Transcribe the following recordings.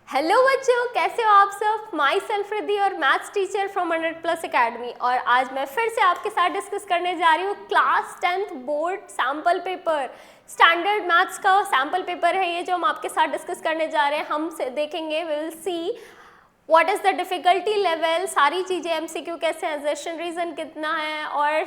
Hello बच्चों, कैसे हो आप सब। माई सेल्फ रिद्धि और मैथ्स टीचर फ्रॉम 100+ एकेडमी। और आज मैं फिर से आपके साथ डिस्कस करने जा रही हूँ class 10th board sample paper. Standard maths का सैम्पल पेपर है ये जो हम आपके साथ डिस्कस करने जा रहे हैं। हम से देखेंगे, we will see what is the difficulty level, सारी चीज़ें, एमसीक्यू कैसे हैं, एजर्शन रीज़न कितना है और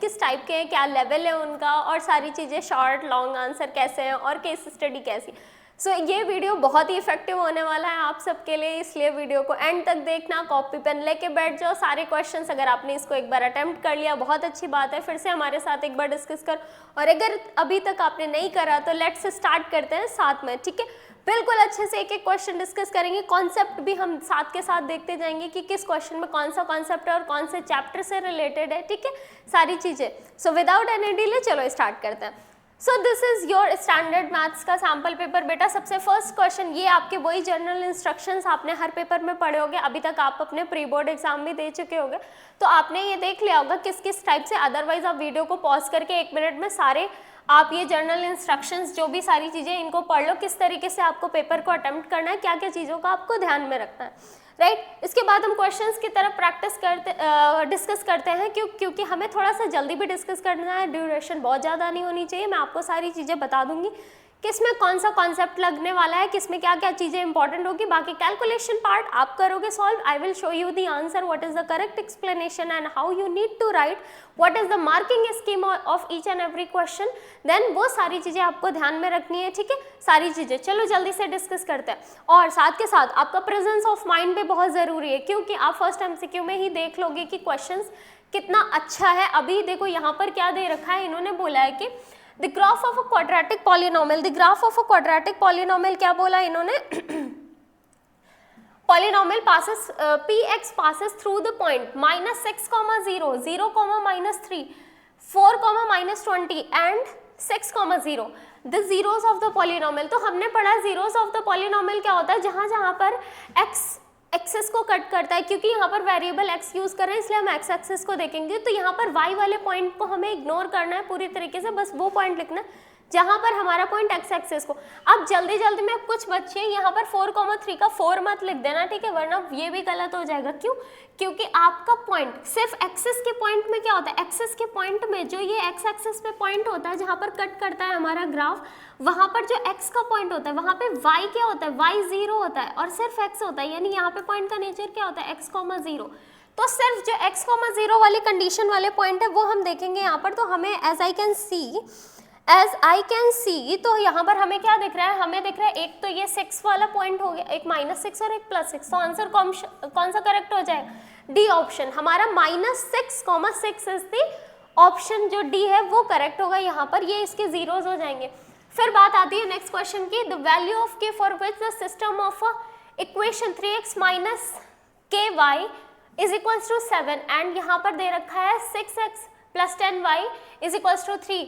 किस टाइप के हैं, क्या लेवल है उनका, और सारी चीज़ें शॉर्ट लॉन्ग आंसर कैसे हैं और केस स्टडी कैसी। सो ये वीडियो बहुत ही इफेक्टिव होने वाला है आप सबके लिए, इसलिए वीडियो को एंड तक देखना, कॉपी पेन लेके बैठ जाओ। सारे क्वेश्चंस अगर आपने इसको एक बार अटेम्प्ट कर लिया बहुत अच्छी बात है, फिर से हमारे साथ एक बार डिस्कस कर, और अगर अभी तक आपने नहीं करा तो लेट्स स्टार्ट करते हैं साथ में, ठीक है। बिल्कुल अच्छे से एक एक क्वेश्चन डिस्कस करेंगे, कॉन्सेप्ट भी हम साथ के साथ देखते जाएंगे कि किस क्वेश्चन में कौन सा कॉन्सेप्ट है और कौन से चैप्टर से रिलेटेड है, ठीक है, सारी चीज़ें। सो विदाउट एनी डिले चलो स्टार्ट करते हैं। So this is your standard maths का सैम्पल पेपर। बेटा सबसे फर्स्ट क्वेश्चन, ये आपके वही जनरल इंस्ट्रक्शंस आपने हर पेपर में पढ़े होंगे, अभी तक आप अपने प्री बोर्ड एग्जाम भी दे चुके होंगे, तो आपने ये देख लिया होगा किस किस टाइप से। अदरवाइज आप वीडियो को पॉज करके 1 मिनट में सारे आप ये जर्नल इंस्ट्रक्शंस जो भी सारी चीज़ें इनको पढ़ लो, किस तरीके से आपको पेपर को अटेम्प्ट करना है, क्या क्या चीज़ों का आपको ध्यान में रखना है, राइट। इसके बाद हम क्वेश्चंस की तरफ डिस्कस करते हैं, क्योंकि हमें थोड़ा सा जल्दी भी डिस्कस करना है, ड्यूरेशन बहुत ज़्यादा नहीं होनी चाहिए। मैं आपको सारी चीज़ें बता दूंगी किसमें कौन सा कॉन्सेप्ट लगने वाला है, किसमें क्या क्या चीज़ें इंपॉर्टेंट होगी। बाकी कैलकुलेशन पार्ट आप करोगे solve, I will show you the answer, what is the correct explanation and how you need to write, what is the marking scheme of each and every question, then वो सारी चीज़ें आपको ध्यान में रखनी है, ठीक है, सारी चीज़ें। चलो जल्दी से डिस्कस करते हैं। और साथ के साथ आपका प्रेजेंस ऑफ माइंड भी बहुत ज़रूरी है, क्योंकि आप फर्स्ट एमसीक्यू में ही देख लोगे कि क्वेश्चन कितना अच्छा है। अभी देखो यहाँ पर क्या दे रखा है, इन्होंने बोला है कि The graph of a quadratic polynomial, the graph of a quadratic polynomial क्या बोला इन्होंने polynomial passes px passes through the point -6, 0, 0, -3, 4, -20 and 6, 0. The zeros of the polynomial, तो हमने पढ़ा zeros of the polynomial क्या होता है, जहाँ जहाँ पर x एक्सेस को कट करता है, क्योंकि यहाँ पर वेरिएबल x यूज कर रहे हैं इसलिए हम x एक्सेस को देखेंगे, तो यहाँ पर y वाले पॉइंट को हमें इग्नोर करना है पूरी तरीके से, बस वो पॉइंट लिखना है जहाँ पर हमारा पॉइंट x एक्सेस को। अब जल्दी जल्दी में कुछ बच्चे यहाँ पर 4,3 का 4 मत लिख देना, ठीक है, वरना ये भी गलत हो जाएगा। क्यों? क्योंकि आपका पॉइंट सिर्फ एक्सेस के पॉइंट में क्या होता है, एक्सेस के पॉइंट में जो ये x एक्सेस पे पॉइंट होता है जहाँ पर कट करता है हमारा ग्राफ, वहाँ पर जो x का पॉइंट होता है वहाँ पे y क्या होता है, y 0 होता है और सिर्फ x होता है, यानी यहाँ पे पॉइंट का नेचर क्या होता है, x, 0। तो सिर्फ जो x, 0 वाली कंडीशन वाले पॉइंट है वो हम देखेंगे यहाँ पर। तो हमें एज आई कैन सी तो यहाँ पर हमें क्या दिख रहा है, हमें दिख रहा है एक तो ये 6 वाला पॉइंट हो गया, एक -6 और एक +6, तो आंसर कौन सा करेक्ट हो जाएगा, डी ऑप्शन। हमारा -6, 6 इज दी ऑप्शन, जो डी है वो करेक्ट होगा यहाँ पर, ये इसके जीरोज हो जाएंगे। फिर बात आती है नेक्स्ट क्वेश्चन की, the value of K for which the system of equation 3x - ky is equals to 7 and यहाँ पर दे रखा है 6x + 10y is equals to 3।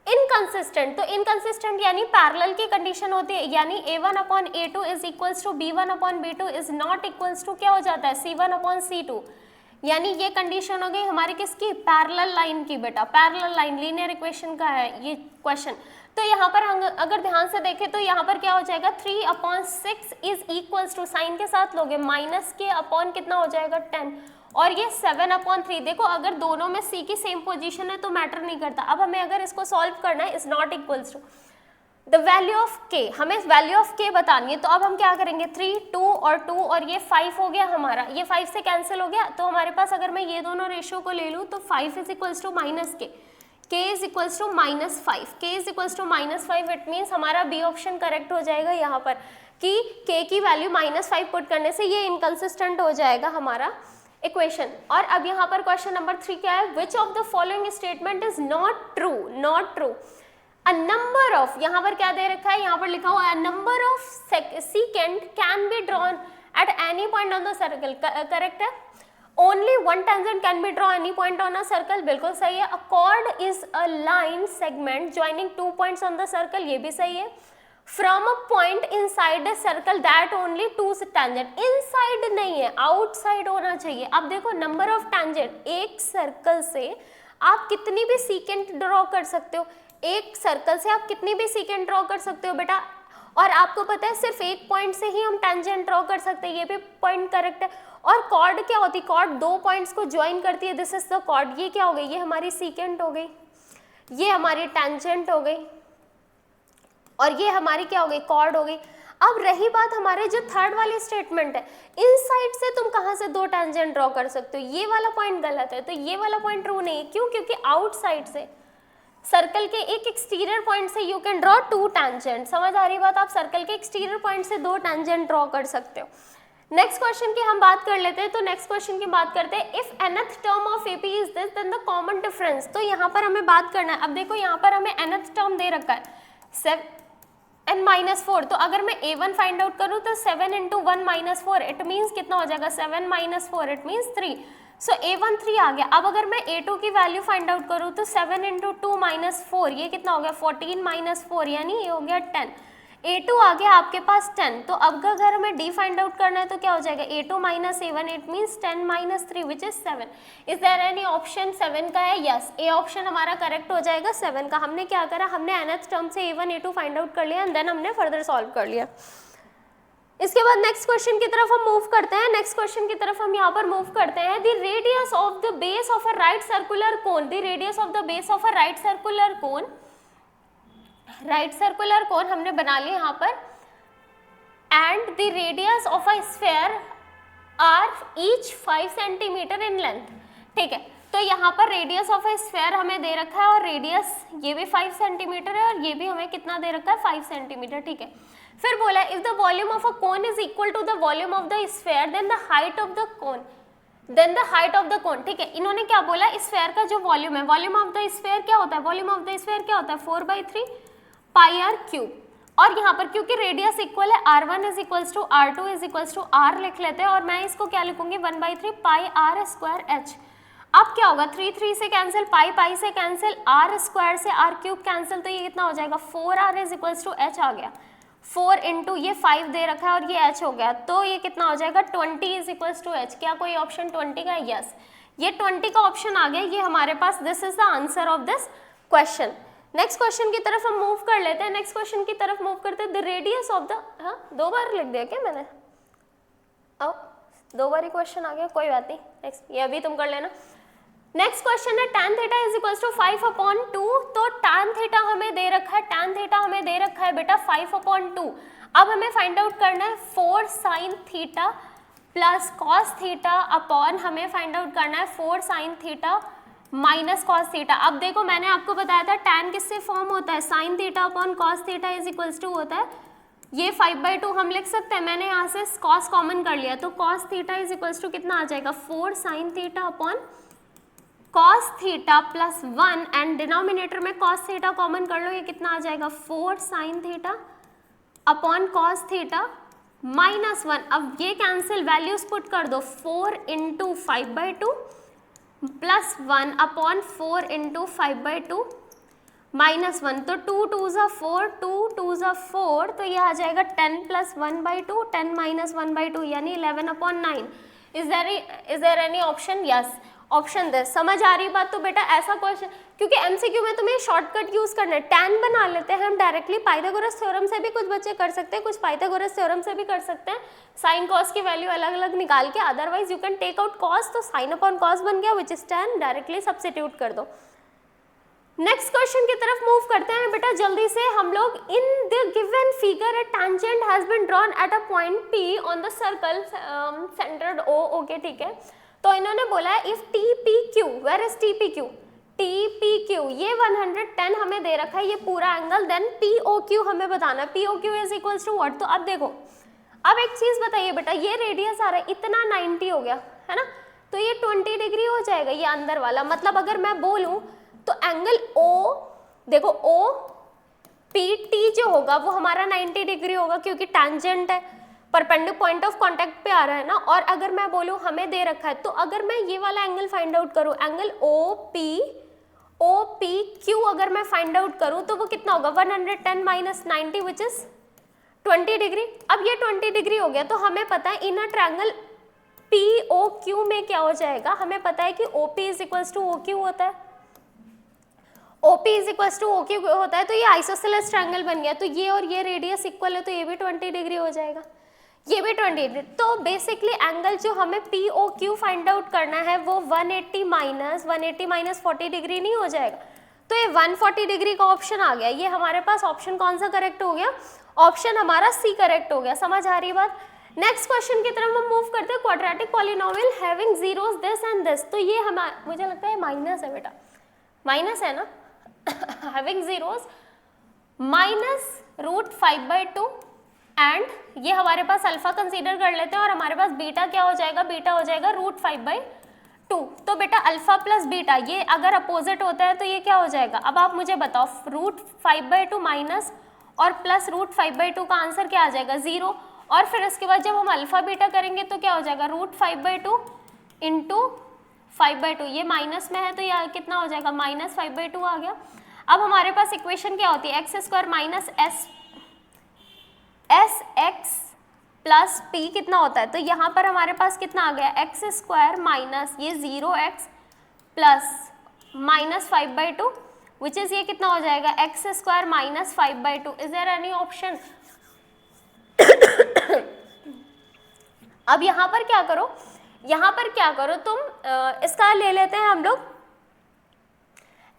Inconsistent, तो इनकंसिस्टेंट यानी पैरेलल की कंडीशन होती है, यानी a1/a2 is equals to b1/b2 is not equals to क्या हो जाता है, c1/c2, यानी ये कंडीशन हो गई हमारी किसकी, पैरेलल लाइन की। बेटा पैरेलल लाइन लीनियर इक्वेशन का है ये क्वेश्चन। तो यहाँ पर हम अगर ध्यान से देखें तो यहाँ पर क्या हो जाएगा, 3/6 इज इक्वल्स टू, साइन के साथ लोगे माइनस के अपॉन कितना हो जाएगा 10, और ये 7/3। देखो अगर दोनों में c की सेम पोजीशन है तो मैटर नहीं करता। अब हमें अगर इसको सॉल्व करना है, is not equals to the value of k, हमें वैल्यू ऑफ k बतानी है। तो अब हम क्या करेंगे, 3, 2 और 2 और ये 5 हो गया हमारा, ये 5 से कैंसिल हो गया, तो हमारे पास अगर मैं ये दोनों रेशियो को ले लूँ तो 5 is equals to -k, k is equals to -5, k is equals to -5, it means हमारा बी ऑप्शन करेक्ट हो जाएगा यहाँ पर कि k की वैल्यू -5 पुट करने से ये इनकंसिस्टेंट हो जाएगा हमारा इक्वेशन। और अब यहाँ पर क्वेश्चन नंबर 3 क्या है, which of the following statement is not true, not true. A number of, यहाँ पर क्या दे रखा है, यहाँ पर लिखा हुआ है number of second can be drawn at any point on the circle, correct है। Only one tangent can be draw any point on a circle, बिल्कुल सही है। A chord is a line segment joining 2 points on the circle, ये भी सही है। From a point inside the circle that only 2 tangent, inside नहीं है outside होना चाहिए। अब देखो नंबर ऑफ टेंजेंट, एक सर्कल से आप कितनी भी सीकेंट ड्रॉ कर सकते हो, एक सर्कल से आप कितनी भी सीकेंट ड्रॉ कर सकते हो बेटा, और आपको पता है सिर्फ एक पॉइंट से ही हम टेंजेंट ड्रॉ कर सकते हैं, ये भी पॉइंट करेक्ट है। और कॉर्ड क्या होती है, कॉर्ड दो पॉइंट्स को ज्वाइन करती है, दिस इज द कॉर्ड। ये क्या हो गई, ये हमारी सीकेंट हो गई, ये हमारी टेंजेंट हो गई, और ये हमारी क्या हो गई, कॉर्ड हो गई। अब रही बात हमारे जो थर्ड वाली स्टेटमेंट है, इन साइड से तुम कहाँ से दो टेंजेंट ड्रॉ कर सकते हो, ये वाला पॉइंट गलत है, तो ये वाला पॉइंट ट्रू नहीं है। क्यों, क्योंकि आउटसाइड से सर्कल के एक एक्सटीरियर पॉइंट से you can draw two tangent. समझ आ रही बात, आप सर्कल के एक्सटीरियर पॉइंट से दो टेंजेंट ड्रॉ कर सकते हो। नेक्स्ट क्वेश्चन की हम बात कर लेते हैं, तो नेक्स्ट क्वेश्चन की बात करते हैं, if nth term of AP is this then the common difference. तो यहाँ पर हमें बात करना है, अब देखो यहाँ पर हमें nth टर्म दे रखा है 7n-4, तो अगर मैं A1 फाइंड आउट करूँ तो 7 × 1 - 4 इट मीन्स कितना हो जाएगा, 7 - 4 इट मीन्स 3। सो A1 3 आ गया। अब अगर मैं A2 की वैल्यू फाइंड आउट करूँ तो 7 × 2 - 4 ये कितना हो गया, 14 - 4 यानी ये हो गया 10। A2 आ गया आपके पास 10, तो अब अगर हमें D फाइंड आउट करना है तो क्या हो जाएगा, A2 - A1 it means 10 - 3 which is 7। Is there any option 7 का है, यस, ए ऑप्शन हमारा करेक्ट हो जाएगा 7 का। हमने क्या करा, हमने nth टर्म से A1 A2 फाइंड आउट कर लिया एंड देन हमने फर्दर सॉल्व कर लिया। इसके बाद नेक्स्ट क्वेश्चन की तरफ हम मूव करते हैं। नेक्स्ट क्वेश्चन की तरफ हम यहाँ पर मूव करते हैं, the radius of the base of a right circular cone, the radius of the base of a right circular cone, right circular cone हमने बना लिया यहाँ पर, and the radius of a sphere are each 5 centimetre in length. ठीक है, तो यहाँ पर रेडियस ऑफ अ स्फीयर हमें दे रखा है और रेडियस ये भी 5 सेंटीमीटर है और ये भी हमें कितना दे रखा है, 5 सेंटीमीटर। ठीक है, फिर बोला if the volume of a cone is equal to the volume of the sphere then the height of the cone, then the height of the cone. ठीक है, इन्होंने क्या बोला, स्फीयर का जो वॉल्यूम है, वॉल्यूम ऑफ द स्फीयर क्या होता है, वॉल्यूम ऑफ द स्फीयर क्या होता है, 4/3 πr³। और यहाँ पर क्योंकि रेडियस इक्वल है, r1 is equals to r2 is equals to r लिख लेते हैं, और मैं इसको क्या लिखूंगी, 1/3 πr²h। अब क्या होगा, 3 3 से कैंसिल, पाई से कैंसिल, r² से r³ कैंसिल, तो ये कितना हो जाएगा, 4r is equals to h आ गया। 4 इंटू ये 5 दे रखा है और ये h हो गया, तो ये कितना हो जाएगा, 20 इज इक्वल्स टू h। क्या कोई ऑप्शन 20 का है, यस, ये 20 का ऑप्शन आ गया, ये हमारे पास, this is the answer of this question. Next question की तरफ हम मूव कर लेते हैं। नेक्स्ट क्वेश्चन की तरफ मूव करते हैं, द रेडियस ऑफ द, हाँ 2 बार लिख दिया क्या मैंने, अब 2 बार ही क्वेश्चन आ गया, कोई बात नहीं, नेक्स्ट ये अभी तुम कर लेना। नेक्स्ट क्वेश्चन है tan theta is equals to 5/2, तो tan थीटा हमें दे रखा है, tan थीटा हमें दे रखा है बेटा 5/2। अब हमें फाइंड आउट करना है 4 sin theta plus cos theta upon, हमें फाइंड आउट करना है 4 sin theta minus cos theta. अब देखो मैंने आपको बताया था tan किससे फॉर्म होता है, sine theta upon cos theta is equals to होता है, ये 5/2 हम लिख सकते हैं, मैंने यहाँ से कॉस कॉमन कर लिया, तो cos theta is equals to कितना आ जाएगा, 4 sin theta upon cos theta plus 1, and denominator में कॉस थीटा कॉमन कर लो, ये कितना आ जाएगा, 4 sin theta upon cos theta minus 1। अब ये कैंसिल, वैल्यूज पुट कर दो, 4 × 5/2 प्लस 1 अपॉन 4 × 5/2 माइनस 1, तो 2 2s are 4, 2 2s are 4, तो ये आ जाएगा 10 + 1/2, 10 - 1/2 यानी 11/9। Is there any option, yes, option D. समझ आ रही बात, तो बेटा ऐसा क्वेश्चन, क्योंकि एमसीक्यू में तुम्हें शॉर्टकट यूज करना है, tan बना लेते हैं हम डायरेक्टली, पाइथागोरस थ्योरम से भी कुछ बच्चे कर सकते हैं, कुछ पाइथागोरस थ्योरम से भी कर सकते हैं, साइन कॉस की वैल्यू अलग अलग निकाल के, otherwise you can take out cos, तो साइन अपॉन कॉस बन गया which is tan, directly substitute कर दो। नेक्स्ट क्वेश्चन की तरफ मूव करते हैं बेटा जल्दी से हम लोग। In the given figure a tangent has been drawn at a point P on the circle centred O। Okay ठीक है, तो इन्होंने बोला है इफ TPQ, where is TPQ, TPQ ये 110 हमें दे रखा है, ये पूरा एंगल, देन POQ हमें बताना है, POQ is equals to what. तो अब देखो, अब एक चीज बताइए बेटा, ये रेडियस आ रहा है, इतना 90 हो गया है ना, तो ये 20 डिग्री हो जाएगा ये अंदर वाला, मतलब अगर मैं बोलूं तो एंगल O, देखो OPT जो होगा वो हमारा 90 डिग्री होगा, क्योंकि टैंजेंट है, परपेंडिकुलर पॉइंट ऑफ कांटेक्ट पे आ रहा है ना। और अगर मैं बोलूँ हमें दे रखा है, तो अगर मैं ये वाला एंगल फाइंड आउट करूँ, एंगल OPQ अगर मैं फाइंड आउट करूँ तो वो कितना होगा, 110 - 90 विच इज 20 डिग्री। अब ये 20 डिग्री हो गया, तो हमें पता है इन अ ट्रायंगल POQ में क्या हो जाएगा, हमें पता है कि OP is equals to OQ होता है, OP is equal to OQ होता है, तो ये आइसोसेलेस ट्रायंगल बन गया, तो ये और ये रेडियस इक्वल है, तो ये भी 20 डिग्री हो जाएगा, ये भी 20 डिग्री। तो बेसिकली एंगल जो हमें POQ फाइंड आउट करना है वो 180 माइनस 40 डिग्री नहीं हो जाएगा, तो ये 140 डिग्री का ऑप्शन आ गया। ये हमारे पास ऑप्शन कौन सा करेक्ट हो गया? ऑप्शन हमारा C करेक्ट हो गया। समझ आ रही बात? नेक्स्ट क्वेश्चन की तरफ हम मूव करते हैं। Quadratic polynomial having zeros this and this, तो ये मुझे लगता है माइनस है बेटा, माइनस है ना हैविंग जीरोस माइनस √5/2 एंड ये हमारे पास अल्फा कंसीडर कर लेते हैं और हमारे पास बीटा क्या हो जाएगा? बीटा हो जाएगा √5/2। तो बेटा अल्फा प्लस बीटा ये अगर अपोजिट होता है तो ये क्या हो जाएगा? अब आप मुझे बताओ, √5/2 माइनस और प्लस √5/2 का आंसर क्या आ जाएगा? 0। और फिर इसके बाद जब हम अल्फा बीटा करेंगे तो क्या हो जाएगा? √5/2 इंटू 5/2, ये माइनस में है तो ये कितना हो जाएगा? -5/2 आ गया। अब हमारे पास इक्वेशन क्या होती है? x² minus SX plus P कितना होता है? तो यहाँ पर हमारे पास कितना आ गया? x² माइनस ये 0x प्लस -5/2 विच इज ये कितना हो जाएगा? x² minus 5/2। Is there any option? अब यहाँ पर क्या करो, यहाँ पर क्या करो तुम, इसका ले लेते हैं हम लोग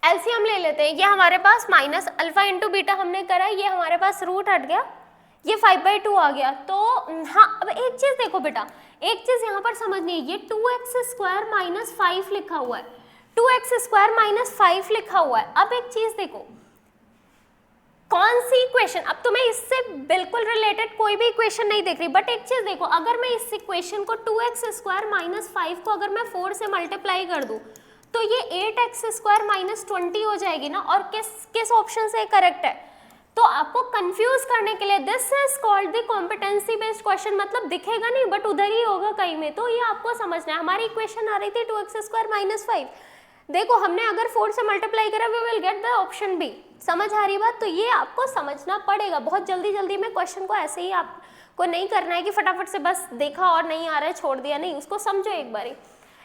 एलसीएम ले लेते हैं। ये हमारे पास माइनस अल्फा इंटू बीटा हमने करा, ये हमारे पास रूट हट गया, ये 5/2 आ गया। तो हाँ, अब एक चीज देखो बेटा, एक चीज यहाँ पर समझनी है, ये 2x² माइनस 5 लिखा हुआ है, 2x² माइनस 5 लिखा हुआ है। अब एक चीज देखो, कौन सी इक्वेशन, अब तो मैं इससे बिल्कुल रिलेटेड कोई भी इक्वेशन नहीं देख रही, बट एक चीज देखो, अगर मैं इस इक्वेशन को 2x² माइनस 5 को अगर मैं 4 से मल्टीप्लाई कर दूं तो ये 8x² माइनस 20 हो जाएगी ना। और किस ऑप्शन से करेक्ट है? तो आपको कंफ्यूज करने के लिए this is called the competency based question, मतलब दिखेगा नहीं बट उधर ही होगा कहीं में, तो ये आपको समझना है। हमारी इक्वेशन आ रही थी 2x² माइनस 5, देखो हमने अगर 4 से मल्टीप्लाई करा we will get the option B. समझ आ रही बात? तो ये आपको समझना पड़ेगा। बहुत जल्दी जल्दी में क्वेश्चन को ऐसे ही आपको नहीं करना है कि फटाफट से बस देखा और नहीं आ रहा है छोड़ दिया, नहीं, उसको समझो एक बारी।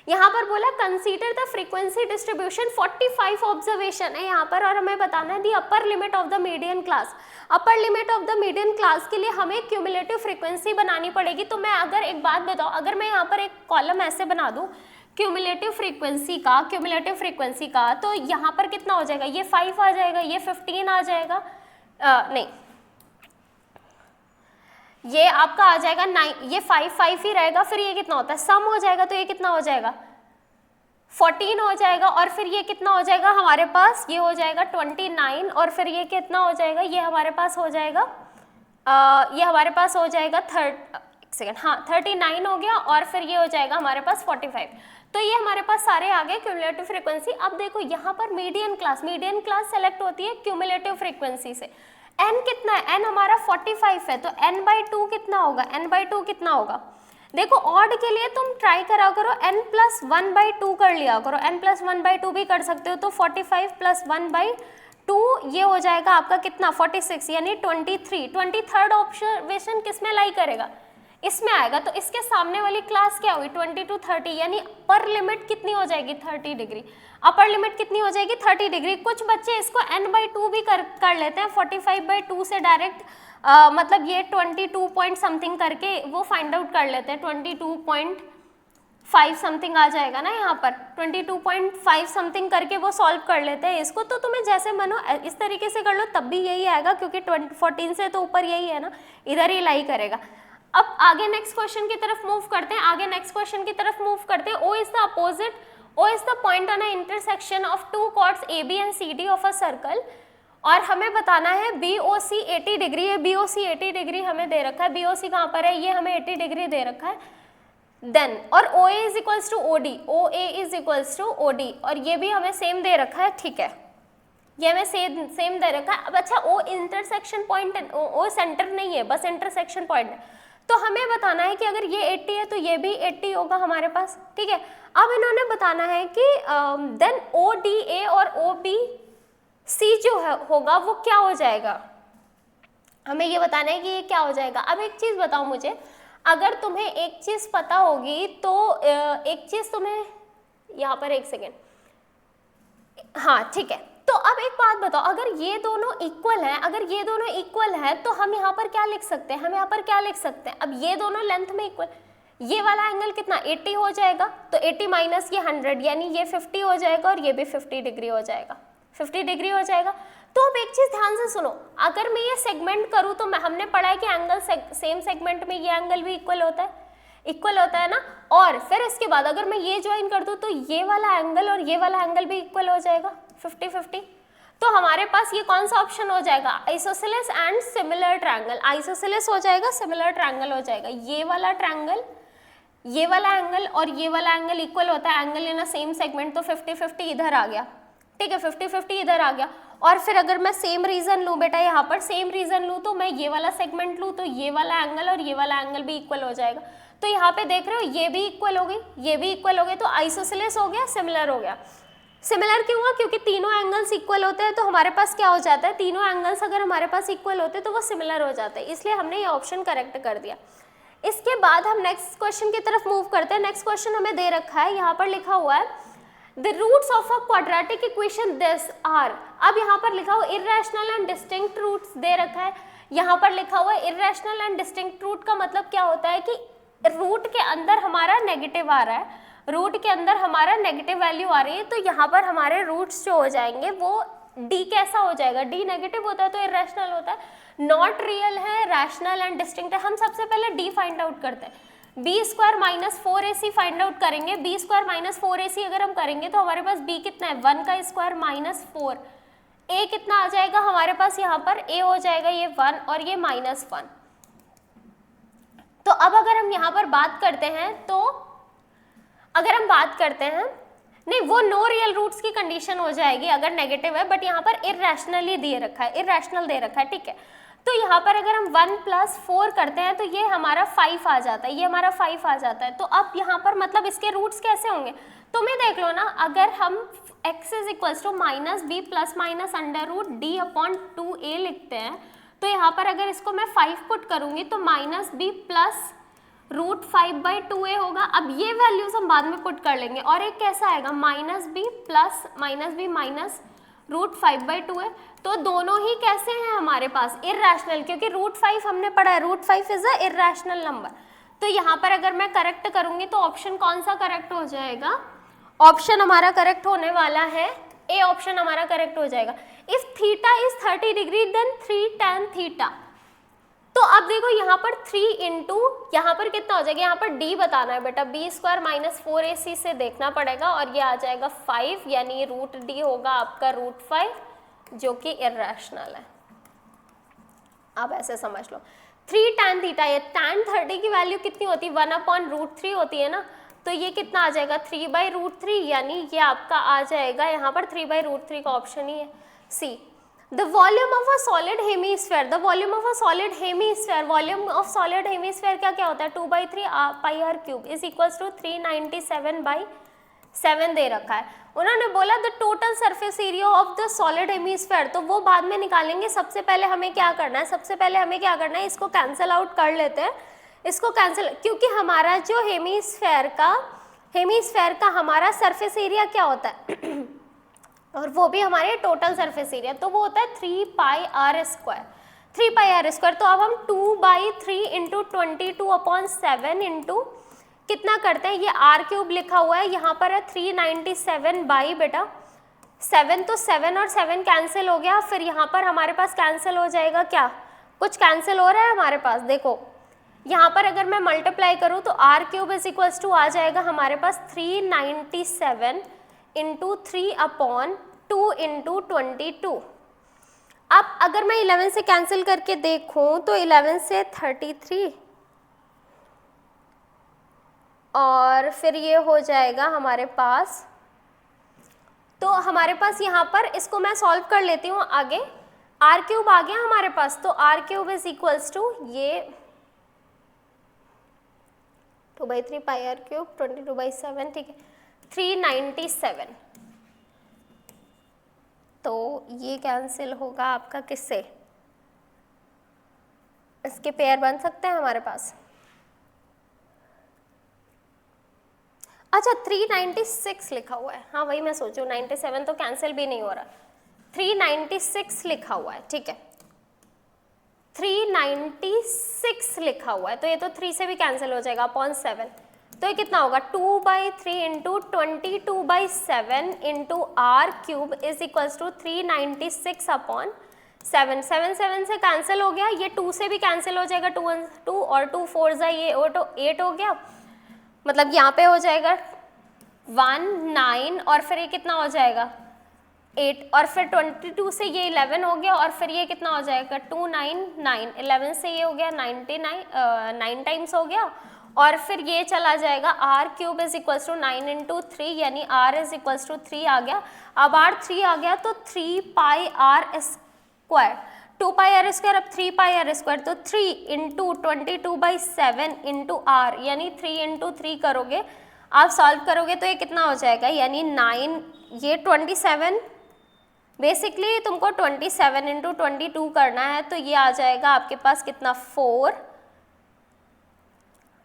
यहाँ पर बोला consider the frequency distribution, 45 observation है यहाँ पर, और हमें बताना है the upper limit of the median class. Upper limit of the median class के लिए हमें क्यूमुलेटिव फ्रीक्वेंसी बनानी पड़ेगी। तो मैं अगर एक बात बताऊँ, अगर मैं यहाँ पर एक कॉलम ऐसे बना दूँ क्यूमुलेटिव फ्रीक्वेंसी का, तो यहाँ पर कितना हो जाएगा? ये 5 आ जाएगा, ये 15 आ जाएगा, नहीं ये आपका आ जाएगा 9, ये 5 ही रहेगा, फिर ये कितना होता है? सम हो जाएगा, तो ये कितना हो जाएगा? 14 हो जाएगा, और फिर ये कितना हो जाएगा हमारे पास? ये हो जाएगा 29, और फिर ये कितना हो जाएगा? ये हमारे पास हो जाएगा ये हमारे पास हो जाएगा 39 हो गया, और फिर ये हो जाएगा हमारे पास 45। तो ये हमारे पास सारे आ गए क्यूमुलेटिव फ्रीक्वेंसी। अब देखो यहाँ पर मीडियन क्लास सेलेक्ट होती है क्यूमुलेटिव फ्रीक्वेंसी से। n कितना है? n हमारा 45 है, तो n/2 कितना होगा? n/2 कितना होगा? देखो ऑड के लिए तुम ट्राई करा करो, n+1/2 कर लिया करो, n+1/2 भी कर सकते हो। तो 45 + 1/2 ये हो जाएगा आपका कितना? 46, यानी 23। 23rd ऑब्जर्वेशन किस में लाई करेगा? इसमें आएगा। तो इसके सामने वाली क्लास क्या हुई? 20 to 30, यानी अपर लिमिट कितनी हो जाएगी? 30 डिग्री। अपर लिमिट कितनी हो जाएगी? 30 डिग्री। कुछ बच्चे इसको n/2 भी कर लेते हैं, 45/2 से डायरेक्ट मतलब ये 22 पॉइंट समथिंग करके वो फाइंड आउट कर लेते हैं, 22.5 समथिंग आ जाएगा ना यहाँ पर, 22.5 समथिंग करके वो सॉल्व कर लेते हैं इसको। तो तुम्हें जैसे मनो इस तरीके से कर लो, तब भी यही आएगा, क्योंकि 14 से तो ऊपर यही है ना, इधर ही लाई करेगा। अब आगे नेक्स्ट क्वेश्चन की तरफ मूव करते हैं, O is the opposite, O is the point on a intersection of two chords AB and CD of a circle, और हमें बताना है BOC 80 डिग्री है, BOC 80 डिग्री हमें दे रखा है, BOC कहाँ पर है? ये हमें 80 डिग्री दे रखा है। देन और OA is equals to OD, OA is equals to OD, और ये भी हमें सेम दे रखा है, ठीक है, ये हमें सेम दे रखा है। अब अच्छा, O intersection point, O centre नहीं है, बस इंटरसेक्शन पॉइंट है। तो हमें बताना है कि अगर ये 80 है तो ये भी 80 होगा हमारे पास, ठीक है। अब इन्होंने बताना है कि देन ODA और OBC जो होगा वो क्या हो जाएगा, हमें ये बताना है कि ये क्या हो जाएगा। अब एक चीज़ बताओ मुझे, अगर तुम्हें एक चीज़ पता होगी तो एक चीज़ तुम्हें यहाँ पर, एक सेकेंड, हाँ ठीक है, तो अब एक बात बताओ, अगर ये दोनों इक्वल हैं, अगर ये दोनों इक्वल है तो हम यहाँ पर क्या लिख सकते हैं, हम यहाँ पर क्या लिख सकते हैं, अब ये दोनों लेंथ में इक्वल, ये वाला एंगल कितना 80 हो जाएगा, तो 80 माइनस ये 100 यानी ये 50 हो जाएगा और ये भी 50 डिग्री हो जाएगा, 50 डिग्री हो जाएगा। तो अब एक चीज ध्यान से सुनो, अगर मैं ये सेगमेंट करूँ तो हमने पढ़ा है कि एंगल सेम सेगमेंट में ये एंगल भी इक्वल होता है, इक्वल होता है ना। और फिर इसके बाद अगर मैं ये ज्वाइन कर दूं तो ये वाला एंगल और ये वाला एंगल भी इक्वल हो जाएगा 50-50। तो हमारे पास ये कौन सा ऑप्शन हो जाएगा, isosceles and similar triangle, isosceles हो जाएगा, सिमिलर ट्रायंगल हो जाएगा। ये वाला ट्रायंगल, ये वाला एंगल और ये वाला एंगल इक्वल होता है, angle in a same segment, तो 50-50 इधर आ गया, ठीक है, 50-50 इधर आ गया। और फिर अगर मैं सेम रीजन लूँ बेटा, यहाँ पर सेम रीजन लूँ तो मैं ये वाला सेगमेंट लूँ तो ये वाला एंगल और ये वाला एंगल भी इक्वल हो जाएगा। तो यहाँ पे देख रहे हो ये भी इक्वल हो गई, ये भी इक्वल हो गए, तो आइसोसेलेस हो गया, सिमिलर हो गया। सिमिलर क्यों हुआ, क्योंकि तीनों एंगल्स इक्वल होते हैं, तो हमारे पास क्या हो जाता है, तीनों एंगल्स अगर हमारे पास इक्वल होते हैं तो वो सिमिलर हो जाते हैं, इसलिए हमने ये ऑप्शन करेक्ट कर दिया। इसके बाद हम नेक्स्ट क्वेश्चन की तरफ मूव करते हैं। नेक्स्ट क्वेश्चन हमें दे रखा है, यहाँ पर लिखा हुआ है the roots of a quadratic equation this are. अब यहाँ पर लिखा हुआ इर्रेशनल एंड डिस्टिंक्ट रूट्स दे रखा है, यहाँ पर लिखा हुआ है इर्रेशनल एंड डिस्टिंक्ट रूट का मतलब क्या होता है कि रूट के अंदर हमारा नेगेटिव आ रहा है, रूट के अंदर हमारा नेगेटिव वैल्यू आ रही है, तो यहाँ पर हमारे रूट्स जो हो जाएंगे वो डी कैसा हो जाएगा, डी नेगेटिव होता है तो इरेशनल होता है, नॉट रियल है, रैशनल एंड डिस्टिंक्ट है। हम सबसे पहले डी फाइंड आउट करते हैं, B square minus 4ac find out करेंगे। बी स्क्वायर माइनस 4ac अगर हम करेंगे तो हमारे पास बी कितना है, 1 का स्क्वायर माइनस 4, ए कितना आ जाएगा हमारे पास, यहाँ पर ए हो जाएगा ये 1 और ये -1। तो अब अगर हम यहाँ पर बात करते हैं, तो अगर हम बात करते हैं, नहीं वो नो रियल रूट्स की कंडीशन हो जाएगी अगर नेगेटिव है, बट यहाँ पर इरेशनली दे रखा है, इरेशनल दे रखा है, ठीक है। तो यहाँ पर अगर हम 1 + 4 करते हैं तो ये हमारा 5 आ जाता है, ये हमारा 5 आ जाता है। तो अब यहाँ पर मतलब इसके रूट्स कैसे होंगे, तुम्हें देख लो ना, अगर हम x = -b ± √d/2a लिखते हैं, तो यहाँ पर अगर इसको मैं 5 पुट करूँगी तो -b + √5/2a होगा। अब ये वैल्यूज हम बाद में पुट कर लेंगे, और एक कैसा आएगा -b ± √5/2a। तो दोनों ही कैसे हैं हमारे पास, इर्रेशनल, क्योंकि √5 हमने पढ़ा है, √5 इज अ इर्रेशनल नंबर। तो यहाँ पर अगर मैं करेक्ट करूंगी तो ऑप्शन कौन सा करेक्ट हो जाएगा, ऑप्शन हमारा करेक्ट होने वाला है ए, ऑप्शन हमारा करेक्ट हो जाएगा। If theta is 30 degree then 3 tan theta. तो अब देखो यहाँ पर 3 इंटू यहाँ पर कितना हो जाएगा, यहाँ पर d बताना है बेटा, b स्क्वायर माइनस 4ac से देखना पड़ेगा, और ये आ जाएगा 5, यानी √d होगा आपका √5 जो कि इर्रेशनल है। अब ऐसे समझ लो 3 tan थीटा, ये tan 30 की वैल्यू कितनी होती है, 1/√3 होती है ना, तो ये कितना आ जाएगा 3/√3, यानी ये आपका आ जाएगा यहाँ पर 3/√3 का ऑप्शन ही है सी। The volume of a solid hemisphere, the volume of a solid hemisphere, volume of solid hemisphere क्या क्या होता है, 2/3 πr³ is equals to 397/7 दे रखा है। उन्होंने बोला the total surface area of the solid hemisphere, तो वो बाद में निकालेंगे, सबसे पहले हमें क्या करना है, सबसे पहले हमें क्या करना है, इसको कैंसिल आउट कर लेते हैं, इसको कैंसिल, क्योंकि हमारा जो हेमीस्फेयर का हमारा सरफेस एरिया क्या होता है और वो भी हमारे टोटल सरफेस एरिया, तो वो होता है 3πr², 3πr²। तो अब हम 2/3 इंटू 22/7 इंटू कितना करते हैं, ये r³ लिखा हुआ है, यहाँ पर है 397 बेटा 7, तो 7 और 7 कैंसिल हो गया, फिर यहाँ पर हमारे पास कैंसिल हो जाएगा, क्या कुछ कैंसिल हो रहा है हमारे पास, देखो यहाँ पर अगर मैं मल्टीप्लाई करूँ तो r³ = आ जाएगा हमारे पास 397 इंटू 3/2 इंटू 22। अब अगर मैं 11 से कैंसिल करके देखूं तो 11 से 33 और फिर ये हो जाएगा हमारे पास, तो हमारे पास यहाँ पर इसको मैं सॉल्व कर लेती हूँ आगे, r³ आ गया हमारे पास, तो r³ = ये 2/3 πr³, 22/7, ठीक है, 397। तो ये कैंसिल होगा आपका किससे, इसके पेयर बन सकते हैं हमारे पास, अच्छा 396 लिखा हुआ है, हाँ वही मैं सोचूं, 97 तो कैंसिल भी नहीं हो रहा, 396 लिखा हुआ है, ठीक है, 396 लिखा हुआ है, तो ये तो 3 से भी कैंसिल हो जाएगा अपॉन 7, तो ये कितना होगा 2/3 into 22/7 into R cube is equals to 396 upon 7, 7 से कैंसिल हो गया, ये 2 से भी कैंसिल हो जाएगा, 2 1 2 और 2 4 जा ये 8 हो गया, मतलब यहाँ पे हो जाएगा 1 9 और फिर ये कितना हो जाएगा 8 और फिर 22 से ये 11 हो गया और फिर ये कितना हो जाएगा 2 9 9, 11 से ये हो गया 99 9 टाइम्स हो गया और फिर ये चला जाएगा r cube is equals to 9 into 3 यानी आर इज इक्वल्स टू 3 आ गया। अब आर 3 आ गया तो 3 pi are square, 2 pi are square, अब 3 पाई आर स्क्वायर, तो 3 इंटू 22/7 इंटू आर यानी 3 इंटू 3 करोगे आप सॉल्व करोगे तो ये कितना हो जाएगा यानी 9, ये 27, बेसिकली तुमको 27 इंटू 22 करना है तो ये आ जाएगा आपके पास कितना 4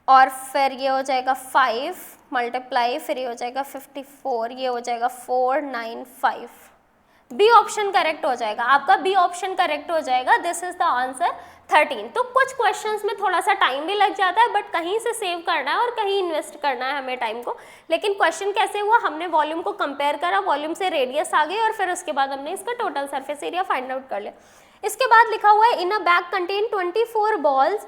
और फिर ये हो जाएगा 5 मल्टीप्लाई, फिर ये हो जाएगा 54, ये हो जाएगा 495। बी ऑप्शन करेक्ट हो जाएगा, आपका बी ऑप्शन करेक्ट हो जाएगा। This is the answer 13। तो कुछ क्वेश्चंस में थोड़ा सा टाइम भी लग जाता है बट कहीं से सेव करना है और कहीं इन्वेस्ट करना है हमें टाइम को। लेकिन क्वेश्चन कैसे हुआ, हमने वॉल्यूम को कंपेयर करा, वॉल्यूम से रेडियस आ गई और फिर उसके बाद हमने इसका total surface area find out कर लिया। इसके बाद लिखा हुआ है in a bag contain 24 balls,